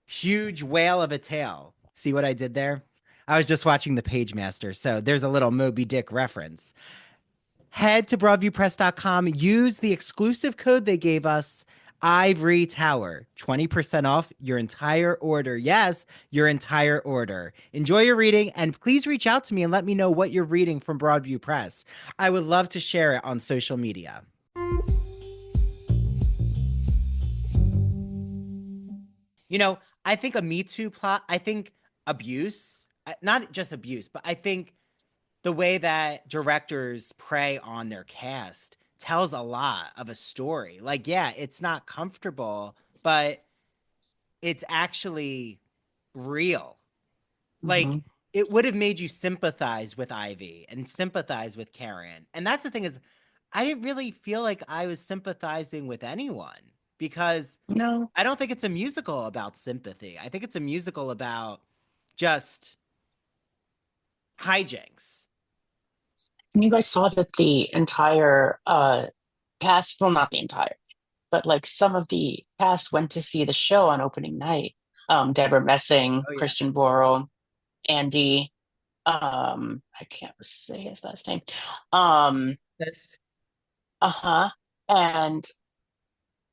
huge whale of a tale. See what I did there? I was just watching the Page Master, so there's a little Moby Dick reference. Head to broadviewpress.com, use the exclusive code they gave us, Ivory Tower, 20% off your entire order. Yes, your entire order. Enjoy your reading, and please reach out to me and let me know what you're reading from Broadview Press. I would love to share it on social media. I think a Me Too plot, I think abuse, not just abuse, but I think the way that directors prey on their cast tells a lot of a story. Like, yeah, it's not comfortable, but it's actually real. Like, it would have made you sympathize with Ivy and sympathize with Karen. And that's the thing is, I didn't really feel like I was sympathizing with anyone because I don't think it's a musical about sympathy. I think it's a musical about just hijinks. And you guys saw that the entire cast, well, not the entire, but like some of the cast went to see the show on opening night. Deborah Messing, Christian Borle, Andy, I can't say his last name. This. And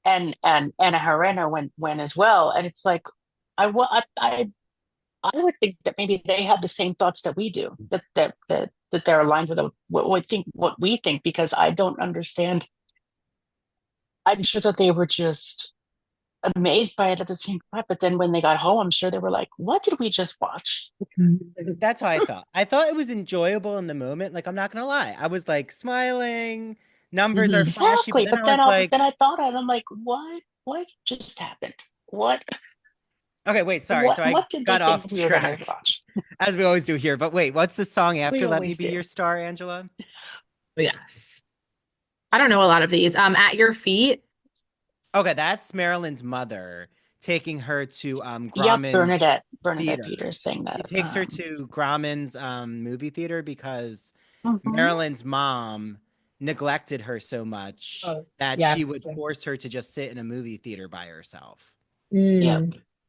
Anna Herrera went as well. And it's like, I would think that maybe they have the same thoughts that we do, that they're aligned with what we think, because I don't understand. I'm sure that they were just amazed by it at the same time, but then when they got home, I'm sure they were like, what did we just watch? That's how I felt. I thought it was enjoyable in the moment. Like, I'm not gonna lie, I was like smiling, numbers are flashy, Exactly. but then I thought, and I'm like, what just happened? What? Okay, wait, sorry. So I what did got they off think we were gonna track, watch? as we always do here. But wait, what's the song after We Let Me always Be do. Your Star, Angela? Yes. I don't know a lot of these. At Your Feet. Okay, that's Marilyn's mother taking her to Grauman's Bernadette theater. Peters saying that. It takes her to Grauman's movie theater because Marilyn's mom neglected her so much that she would force her to just sit in a movie theater by herself.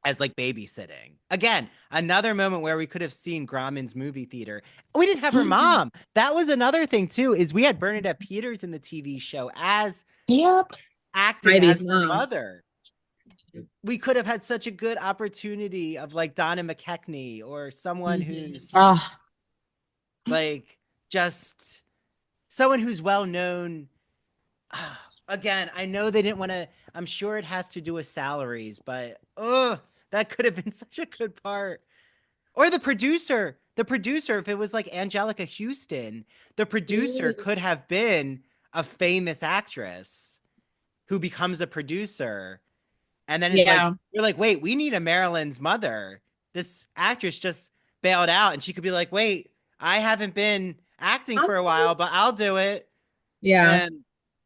As like babysitting. Again, another moment where we could have seen Grauman's movie theater. We didn't have her mom. That was another thing too, is we had Bernadette Peters in the TV show as acting Ivy's as her mom. mother. We could have had such a good opportunity of like Donna McKechnie or someone who's like just someone who's well known. Again, I know they didn't want to, I'm sure it has to do with salaries, but that could have been such a good part. Or the producer, if it was like Angelica Houston, the producer could have been a famous actress who becomes a producer. And then it's like, you're like, wait, we need a Marilyn's mother. This actress just bailed out. And she could be like, wait, I haven't been acting for a while, but I'll do it. Yeah.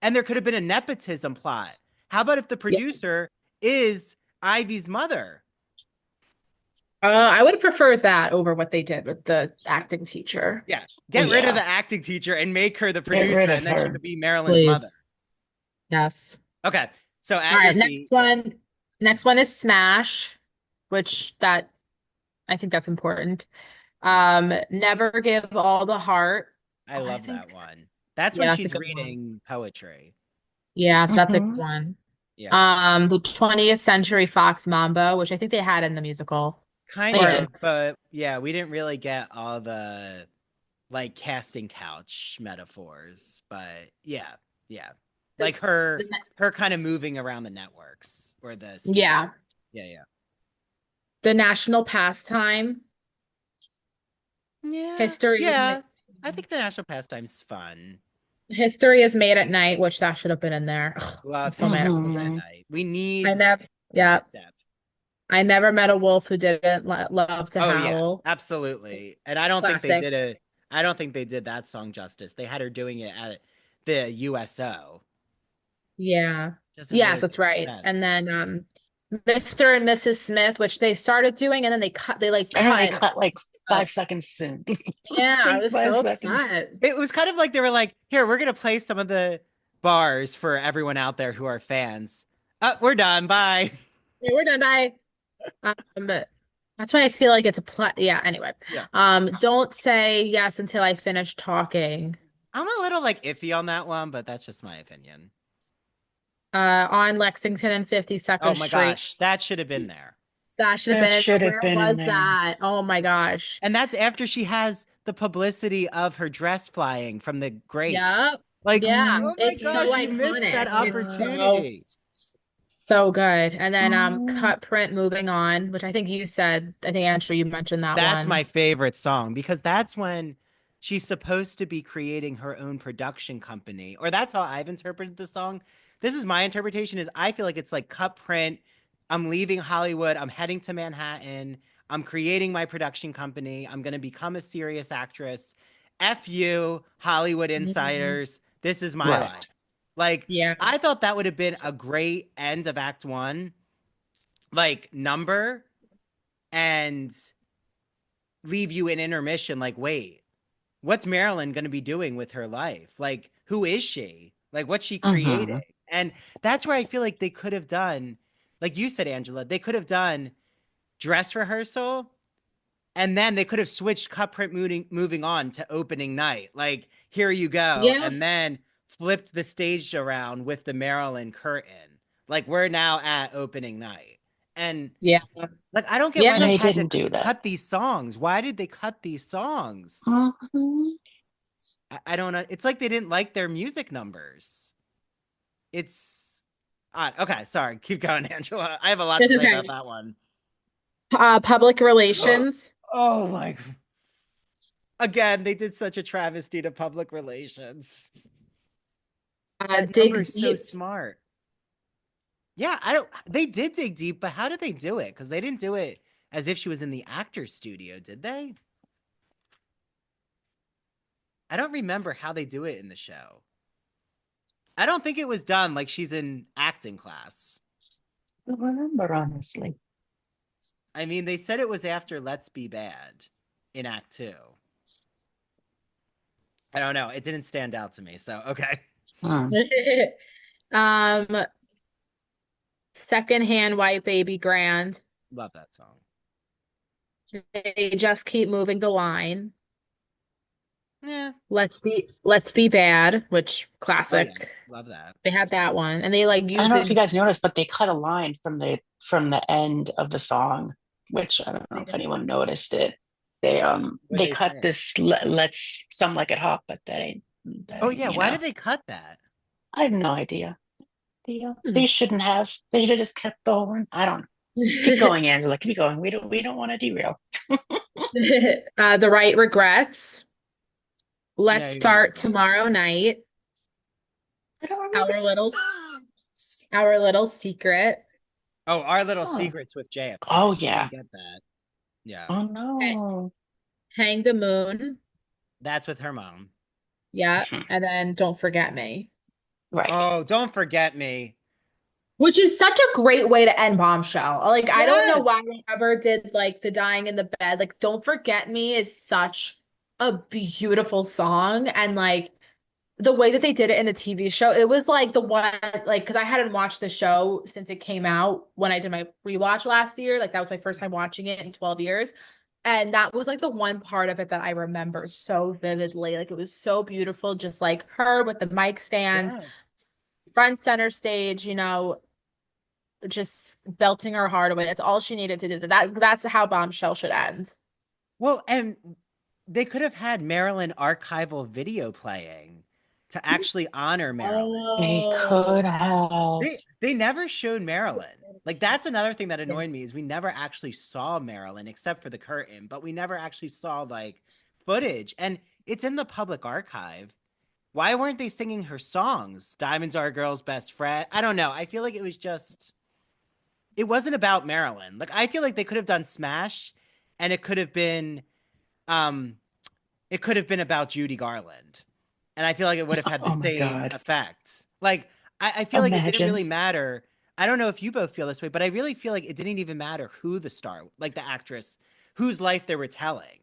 And there could have been a nepotism plot. How about if the producer is Ivy's mother? I would prefer that over what they did with the acting teacher. Yeah. Get rid of the acting teacher and make her the producer, and then she could be Marilyn's mother. Yes. Okay. So all right, next one is Smash, which I think that's important. Never Give All the Heart. I love that one. That's when she's reading poetry. Yeah, that's a good one. Yeah. The 20th Century Fox Mambo, which I think they had in the musical. Kind of, but yeah, we didn't really get all the like casting couch metaphors, but yeah. Like her kind of moving around the networks or the studio. Yeah. The National Pastime. Yeah. History. Yeah. I think the National Pastime's fun. History is Made at Night, which that should have been in there. Love so mad at Night. We need depth. I never met a wolf who didn't love to Oh yeah, howl. absolutely. And I don't think they Classic. did it. I don't think they did that song justice. They had her doing it at the USO. Yeah. Doesn't Yes, really that's make right. And sense. then Mr. and Mrs. Smith, which they started doing and then they like I know they cut. cut like Uh, 5 seconds soon. yeah, I Like was five so seconds. upset. It was kind of like they were like, "Here, we're gonna play some of the bars for everyone out there who are fans. We're done. Bye." Okay, we're done. Bye. But that's why I feel like it's a plot. Yeah, anyway. Yeah. Don't say yes until I finish talking. I'm a little like iffy on that one, but that's just my opinion. On Lexington and Oh 52nd my Street. gosh, that should have been there. That should have That been it. should have Where been in was there. that? Oh my gosh. And that's after she has the publicity of her dress flying from the grate. Yep. Like, Yeah. oh my It's so gosh, you missed that iconic. It's opportunity. so good. And then Oh. cut print moving on, which I think you said, I think Andrew, you mentioned that That's one. my favorite song because that's when she's supposed to be creating her own production company. Or that's how I've interpreted the song. This is my interpretation is I feel like it's like cut print. I'm leaving Hollywood. I'm heading to Manhattan. I'm creating my production company. I'm going to become a serious actress. F you, Hollywood Mhm. insiders. This is my Right. life. Like, Yeah. I thought that would have been a great end of Act One, like number, and leave you in intermission like, wait, what's Marilyn going to be doing with her life? Like, who is she? Like, what's she creating? Mm-hmm. And that's where I feel like they could have done, like you said, Angela, they could have done dress rehearsal and then they could have switched cut print moving on to opening night. Like, here you go. Yeah. And then flipped the stage around with the Marilyn curtain. Like, we're now at opening night. And Yeah. like, I don't get why Yeah. they They had to didn't do that. cut these songs. Why did they cut these songs? Mhm. I don't know. It's like they didn't like their music numbers. It's odd. Okay, sorry. Keep going, Angela. I have a lot to It's say about okay. that one. Public relations. Oh my. Again, they did such a travesty to public relations. That number Dig is so deep. smart. Yeah, I don't. They did dig deep, but how did they do it? Because they didn't do it as if she was in the actor's studio, did they? I don't remember how they do it in the show. I don't think it was done like she's in acting class. I don't remember, honestly. I mean, they said it was after Let's Be Bad in Act Two. I don't know. It didn't stand out to me. So, okay. Hmm. Um, Secondhand white baby grand. Love that song. They just keep moving the line. Yeah. Let's be bad, which Oh, yeah. classic. Love that. They had that one, and they like I don't used know if you the guys noticed, but they cut a line from the end of the song, which I don't know They if did. anyone noticed it. What They they cut say? this let's some like it hot, but that Oh, ain't, yeah. Why did they cut that? I have no idea. Hmm. They shouldn't have. They should have just kept the whole one. I don't know. Keep going, Angela. Keep going. We don't want to derail. The right regrets. No, Let's you're right. start tomorrow night. I don't remember Our the little songs. our little secret. Oh, Our Little Oh, Secrets with JFK. oh I yeah. didn't get that. Yeah. Oh Ha- no. Hang the moon. That's with her mom. Yeah, Mhm. and then don't forget me. Right. Oh, Don't Forget Me. Which is such a great way to end Bombshell. Like, I don't know Yes. why they ever did like the dying in the bed. Like, Don't Forget Me is such a beautiful song. And like the way that they did it in the TV show, it was like the one, like, because I hadn't watched the show since it came out when I did my rewatch last year. Like, that was my first time watching it in 12 years. And that was like the one part of it that I remember so vividly. Like, it was so beautiful, just like her with the mic stand, Yes. front center stage, just belting her heart away. That's all she needed to do. That's how Bombshell should end. Well, and they could have had Marilyn archival video playing to actually honor Marilyn. They Oh. could have. They never showed Marilyn. Like that's another thing that annoyed me is we never actually saw Marilyn except for the curtain, but we never actually saw like footage. And it's in the public archive. Why weren't they singing her songs? Diamonds Are a Girl's Best Friend. I don't know. I feel like it was just it wasn't about Marilyn. Like I feel like they could have done Smash, and um it could have been about Judy Garland, and I feel like it would have had the Oh my same God. effect. Like I feel like it didn't Imagine. really matter. I don't know if you both feel this way, but I really feel like it didn't even matter who the star, like the actress, whose life they were telling.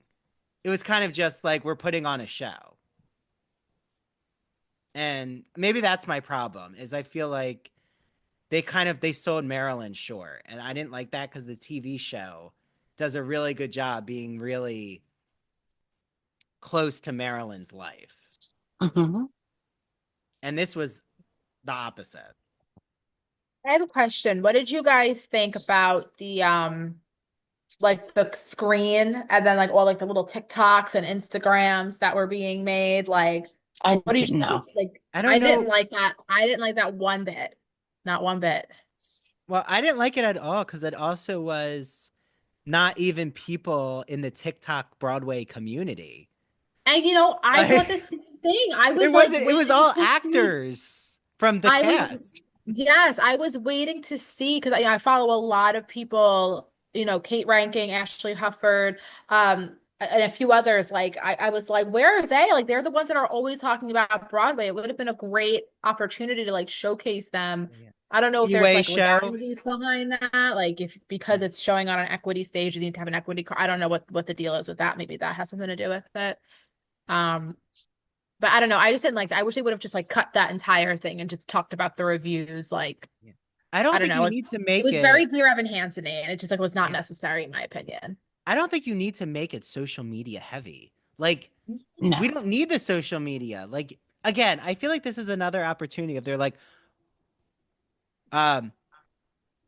It was kind of just like we're putting on a show. And maybe that's my problem is I feel like they sold Marilyn short. And I didn't like that because the TV show does a really good job being really close to Marilyn's life. Mm-hmm. And this was the opposite. I have a question. What did you guys think about the like the screen and then like all like the little TikToks and Instagrams that were being made? Like, I what do didn't you know. like? I I don't didn't know. like that. I didn't like that one bit. Not one bit. Well, I didn't like it at all because it also was not even people in the TikTok Broadway community. And I thought Like the same thing. I it was like wasn't, it was waiting all to see. actors from the I was, cast. yes, I was waiting to see because I follow a lot of people, Kate Ranking, Ashley Hufford, and a few others. Like I was like, where are they? Like they're the ones that are always talking about Broadway. It would have been a great opportunity to like showcase them. Yeah. I don't know if there's Freeway like show. legalities behind that, like if because it's showing on an equity stage, you need to have an equity card. I don't know what the deal is with that. Maybe that has something to do with it. Um, but I don't know. I just didn't like that. I wish they would have just like cut that entire thing and just talked about the reviews. Like, Yeah. I I don't don't think you know. need to It make was very it. Dear Evan Hansen and it just like was not Yeah. necessary in my opinion. I don't think you need to make it social media heavy. Like, we No. don't need the social media. Like, again, I feel like this is another opportunity if they're like, um,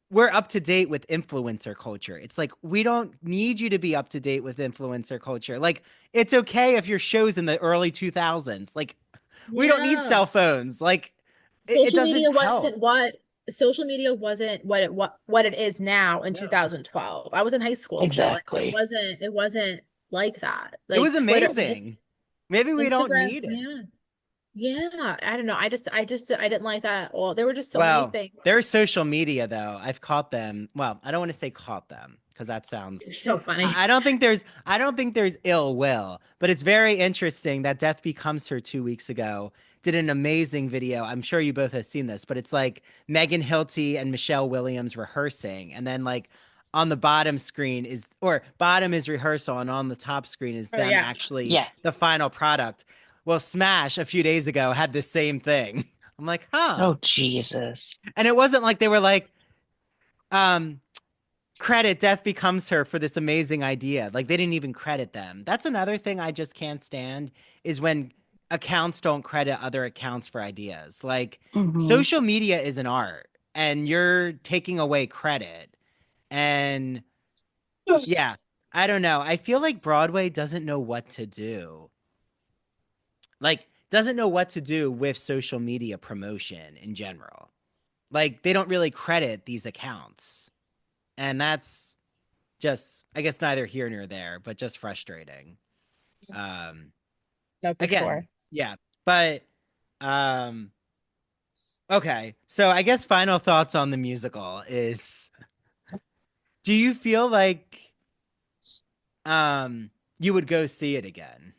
we're up to date with influencer culture. It's like, we don't need you to be up to date with influencer culture. Like, it's okay if your show's in the early 2000s. Like, we don't need Yeah. cell phones. Like, it Social doesn't media help. wasn't what social media wasn't what it is now in No. 2012. I was in high school still. Like, Exactly. it wasn't like that. It was Like Twitter, amazing. Maybe we don't Instagram, need it. yeah. Yeah. I don't know. I didn't like that at all. There were just so many Well, things. their social media though, I've caught them. Well, I don't want to say caught them because that sounds It's so funny. I don't think there's ill will, but it's very interesting that Death Becomes Her 2 weeks ago did an amazing video. I'm sure you both have seen this, but it's like Megan Hilty and Michelle Williams rehearsing, and then like on the bottom screen is or bottom is rehearsal, and on the top screen is Oh them yeah. actually Yeah. the final product. Well, Smash a few days ago had the same thing. I'm like, huh. Oh, Jesus. And it wasn't like they were like, um, credit Death Becomes Her for this amazing idea. Like they didn't even credit them. That's another thing I just can't stand is when accounts don't credit other accounts for ideas. Like Hmm. social media is an art and you're taking away credit. And yeah, I don't know. I feel like Broadway doesn't know what to do. Like doesn't know what to do with social media promotion in general. Like they don't really credit these accounts. And that's just I guess neither here nor there, but just frustrating. Um No, for again, sure. yeah. But um okay. So I guess final thoughts on the musical is do you feel like you would go see it again?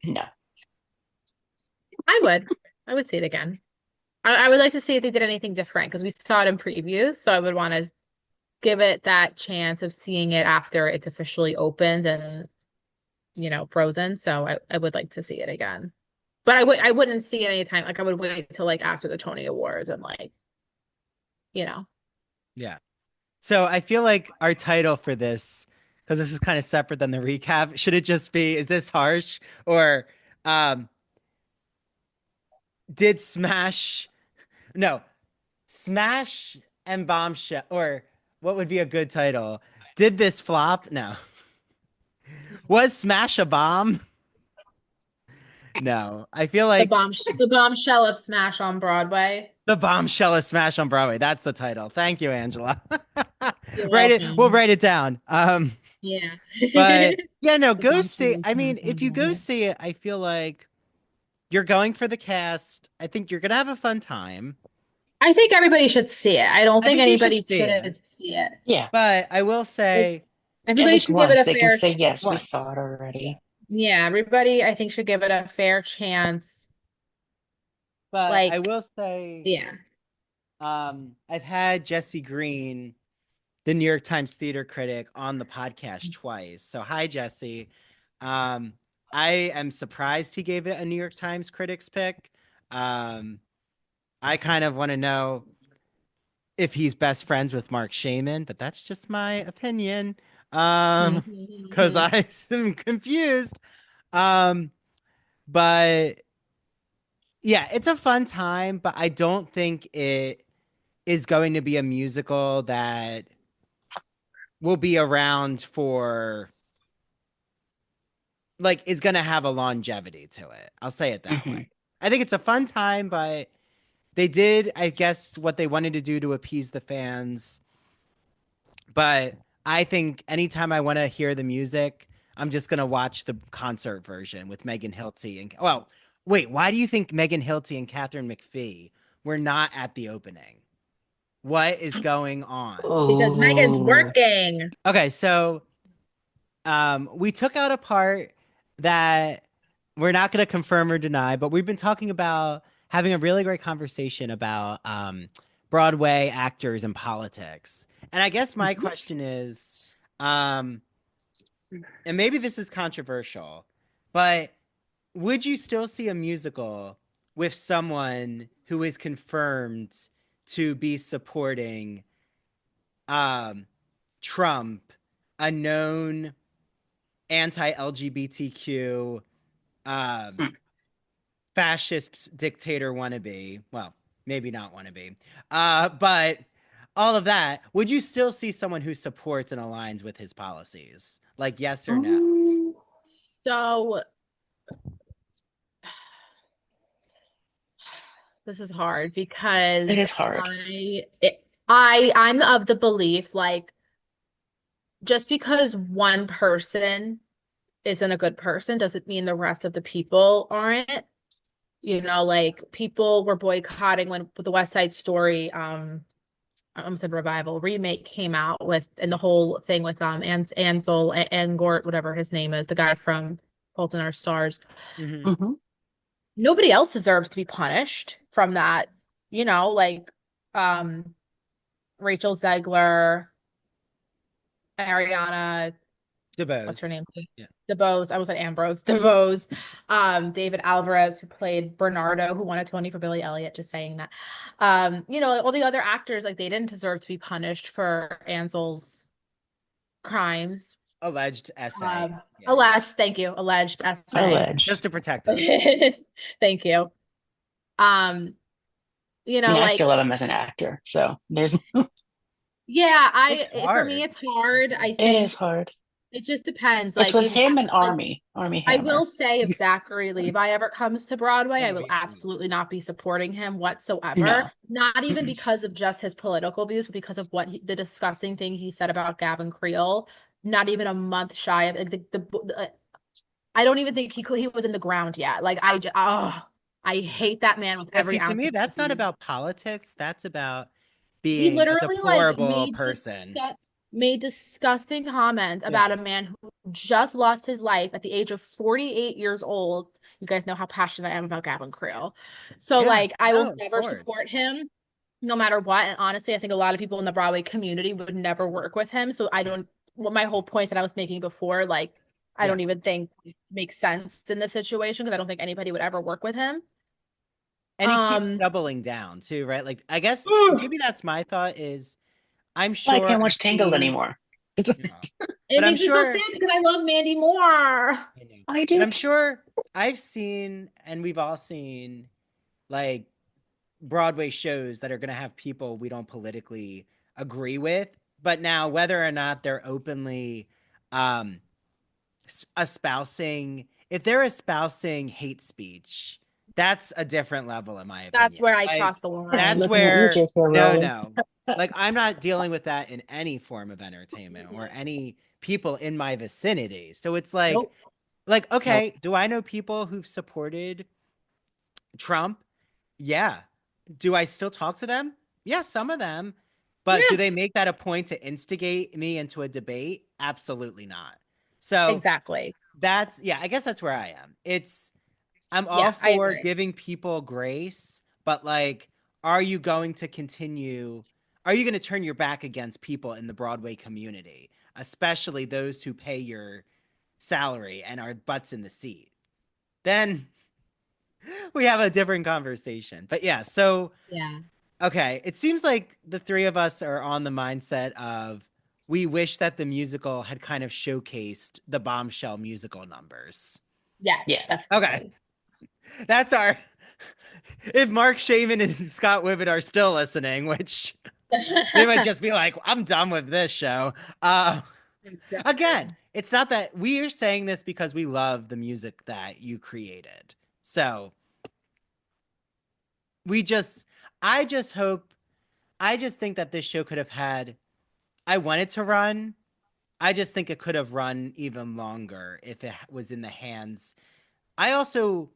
No. I would. I would see it again. I would like to see if they did anything different because we saw it in previews, so I would want to give it that chance of seeing it after it's officially opened and frozen. So I would like to see it again. But I wouldn't see it anytime. Like I would wait till like after the Tony Awards and like, you know. Yeah. So I feel like our title for this, because this is kind of separate than the recap, should it just be is this harsh or um did Smash no Smash and Bombshell, or what would be a good title? Did this flop? No. Was Smash a bomb? No. I feel like The bombshell of Smash on Broadway. the bombshell is Smash on Broadway. That's the title. Thank you, Angela. You're Write it. We'll welcome. write it down. Yeah. But yeah, no, The go bombshell see. is I not mean, if on you go Broadway. see it, I feel like you're going for the cast. I think you're gonna have a fun time. I think everybody should see it. I don't I think think you should anybody see it. should see it. Yeah, But I will Like, say at everybody least should give it once a they can fair, say, yes, we saw once. it already. yeah, everybody I think should give it a fair chance. But I Like, will say, yeah. I've had Jesse Green, the New York Times theater critic, on the podcast twice. So hi, Jesse. I am surprised he gave it a New York Times critics pick. I kind of want to know if he's best friends with Mark Shaman, but that's just my opinion. Because I am confused. Um, but yeah, it's a fun time, but I don't think it is going to be a musical that will be around for, like, is going to have a longevity to it. I'll say it that way. I think it's a fun time, but they did, I guess, what they wanted to do to appease the fans. But I think anytime I want to hear the music, I'm just going to watch the concert version with Megan Hilty. And, well, wait, why do you think Megan Hilty and Catherine McPhee were not at the opening? What is going on? Because Megan's Oh, working. Okay, so we took out a part that we're not going to confirm or deny, but we've been talking about having a really great conversation about Broadway actors and politics. And I guess my question is, and maybe this is controversial, but would you still see a musical with someone who is confirmed to be supporting Trump, a known anti-LGBTQ fascist dictator wannabe? Well, maybe not wannabe. But all of that, would you still see someone who supports and aligns with his policies? Like, yes or no? So this is hard because it is hard. I'm of the belief, like, just because one person isn't a good person doesn't mean the rest of the people aren't. You know, like, people were boycotting when the West Side Story, I almost said revival, remake came out with, and the whole thing with Ansel and Gort, whatever his name is, the guy from Fault in Our Stars. Mm-hmm. Mhm. Nobody else deserves to be punished from that. You know, like, um Rachel Zegler, Ariana, what's her DeBose. name? Yeah. DeBose. I was at Ambrose. DeBose. David Alvarez, who played Bernardo, who won a Tony for Billy Elliot, just saying that. You know, all the other actors, like, they didn't deserve to be punished for Ansel's crimes. Alleged essay. Yeah. Alleged, thank you. Alleged essay. Just Alleged. to protect us. Thank you. You I mean, know, I like, still love him as an actor, so there's yeah, It's for me hard. it's hard. I it think is hard. it just depends. It's Like, with if him and like, Army I will Hammer. say, if Zachary Levi ever comes to Broadway, I Gonna will be me. absolutely not be supporting him whatsoever. No. Not even Mm-mm. because of just his political views, but because of the disgusting thing he said about Gavin Creel. Not even a month shy of, like, I don't even think he was in the ground yet. Like, I Yeah. hate that man with Yeah, every see, to ounce me, of my that's not being. about politics. That's about He being a literally, like, deplorable person. made disgusting comments about Yeah. a man who just lost his life at the age of 48 years old. You guys know how passionate I am about Gavin Creel. So, Yeah. like, I will No, of never course. support him no matter what. And honestly, I think a lot of people in the Broadway community would never work with him. So I don't, well, my whole point that I was making before, like, I Yeah. don't even think it makes sense in this situation because I don't think anybody would ever work with him. And he keeps Um, doubling down too, right? Like, I guess it maybe that's my thought is I'm I sure can't I've watch Tangled seen, anymore. you know, but I'm makes me so sure, sad because I love Mandy Moore. I know, I but do I'm too. sure I've seen, and we've all seen, like, Broadway shows that are going to have people we don't politically agree with. But now, whether or not they're openly um, espousing, if they're espousing hate speech, that's a different level, in my That's opinion. where I Like, cross the I'm line. that's looking at you, where, J.K. no, Rowling. no. Like, I'm not dealing with that in any form of entertainment or any people in my vicinity. So it's Nope. like, Nope. okay, do I know people who've supported Trump? Yeah. Do I still talk to them? Yes, some of them. But do Yeah, they make that a point to instigate me into a debate? Absolutely not. So exactly. I guess that's where I am. I'm all Yeah, I for agree. giving people grace, but like, are you going to continue? Are you going to turn your back against people in the Broadway community, especially those who pay your salary and are butts in the seat? Then we have a different conversation. But yeah, so Yeah. okay, it seems like the three of us are on the mindset of we wish that the musical had kind of showcased the bombshell musical numbers. Yes, Yes. Okay, definitely. that's our. If Mark Shaman and Scott Wibbett are still listening, which they might just be like, I'm done with this show. Again, Exactly. it's not that we are saying this because we love the music that you created. So we just, I just hope, I just think that this show could have had, I want it to run. I just think it could have run even longer if it was in the hands. I also,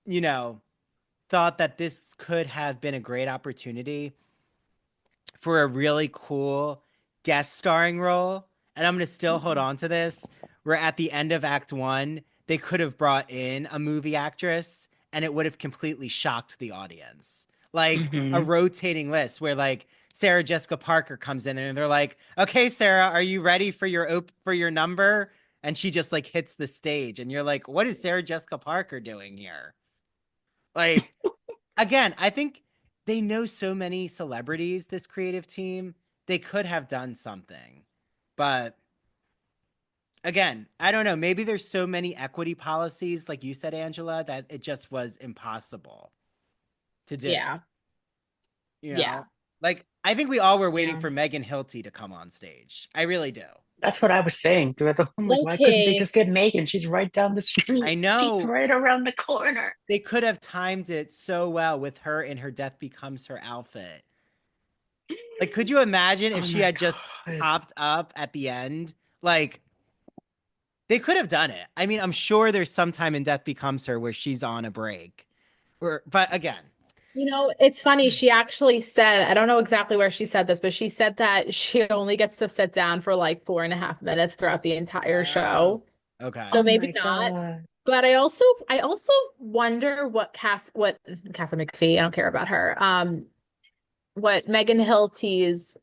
you know, thought that this could have been a great opportunity for a really cool guest starring role. And I'm going to still hold on to this. Where at the end of Act One, they could have brought in a movie actress and it would have completely shocked the audience. Like a Hmm. rotating list where like Sarah Jessica Parker comes in and they're like, "Okay, Sarah, are you ready for your number?" And she just like hits the stage and you're like, "What is Sarah Jessica Parker doing here?" Like again, I think they know so many celebrities, this creative team. They could have done something. But again, I don't know. Maybe there's so many equity policies, like you said, Angela, that it just was impossible to do. Yeah. You Yeah. know? Like, I think we all were waiting Yeah. for Megan Hilty to come on stage. I really do. That's what I was saying. I'm like, why couldn't they Okay. just get Megan? She's right down the street. I She's know right around the corner. they could have timed it so well with her in her Death Becomes Her outfit. Like, could you imagine if Oh she my had just God. popped up at the end? Like, they could have done it. I mean, I'm sure there's some time in Death Becomes Her where she's on a break. But again, It's funny. She actually said, I don't know exactly where she said this, but she said that she only gets to sit down for like 4.5 minutes throughout the entire uh, show. okay. So Oh maybe my not. God. But I also wonder what Catherine McPhee, I don't care about her. What Megan Hilty's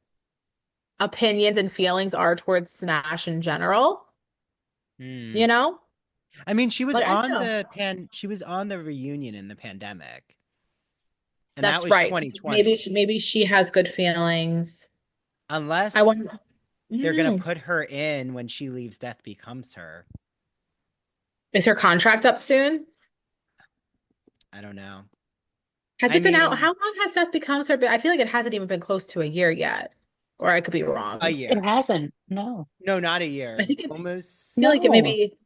opinions and feelings are towards Smash in general, Hmm. you know? I mean, she was Like I on know. she was on the reunion in the pandemic, and that That's was right. So maybe 2020. she has good feelings. I Unless wonder. they're gonna Mm. put her in when she leaves Death Becomes Her. Is her contract up soon? I don't know. Has I it been out? mean, How long has Seth Becomes Her been? I feel like it hasn't even been close to a year yet. Or I could be a wrong. It year. hasn't. No. No, not a I year. think it, I feel like Almost. it No. maybe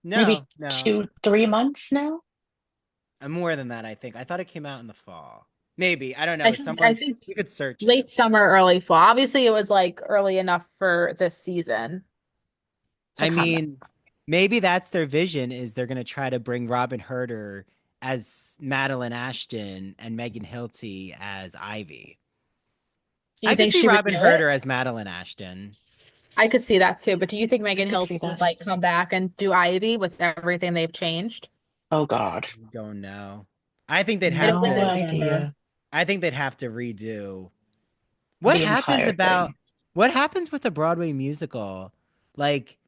No, Maybe no. 2, 3 months now. More than that, I think. I thought it came out in the fall. Maybe. I don't I know. think I Someone think you could search it. late summer, early fall. Obviously it was like early enough for this season to I come out. mean, maybe that's their vision is they're gonna try to bring Robyn Hurder as Madeline Ashton and Megan Hilty as Ivy. Do I you could think see she would Robyn do it? Hurder as Madeline Ashton. I could see that too, but do you think I Megan could see Hilty would that. like come back and do Ivy with everything they've changed? Oh God. Don't know. I think they'd It have No depends to on her. idea. I think they'd have to redo. What The happens entire about thing. what happens with the Broadway musical? Like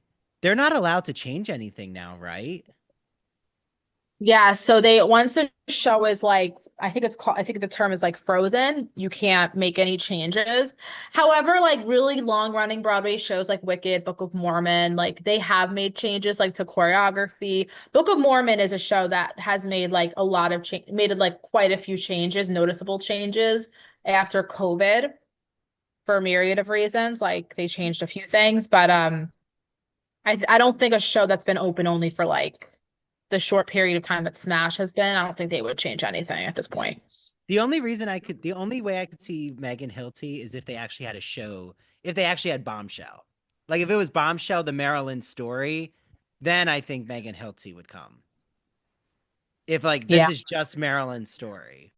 they're not allowed to change anything now, right? Yeah, so they once the show is like I think the term is like frozen, you can't make any changes. However, like really long running Broadway shows like Wicked, Book of Mormon, like they have made changes like to choreography. Book of Mormon is a show that has made like a lot of change made it like quite a few changes, noticeable changes after COVID for a myriad of reasons. Like they changed a few things, but I don't think a show that's been open only for like the short period of time that Smash has been, I don't think they would change anything at this point. The only way I could see Megan Hilty is if they actually had a show, if they actually had Bombshell. Like if it was Bombshell, the Maryland story, then I think Megan Hilty would come. if like this Yeah. is just Marilyn's story.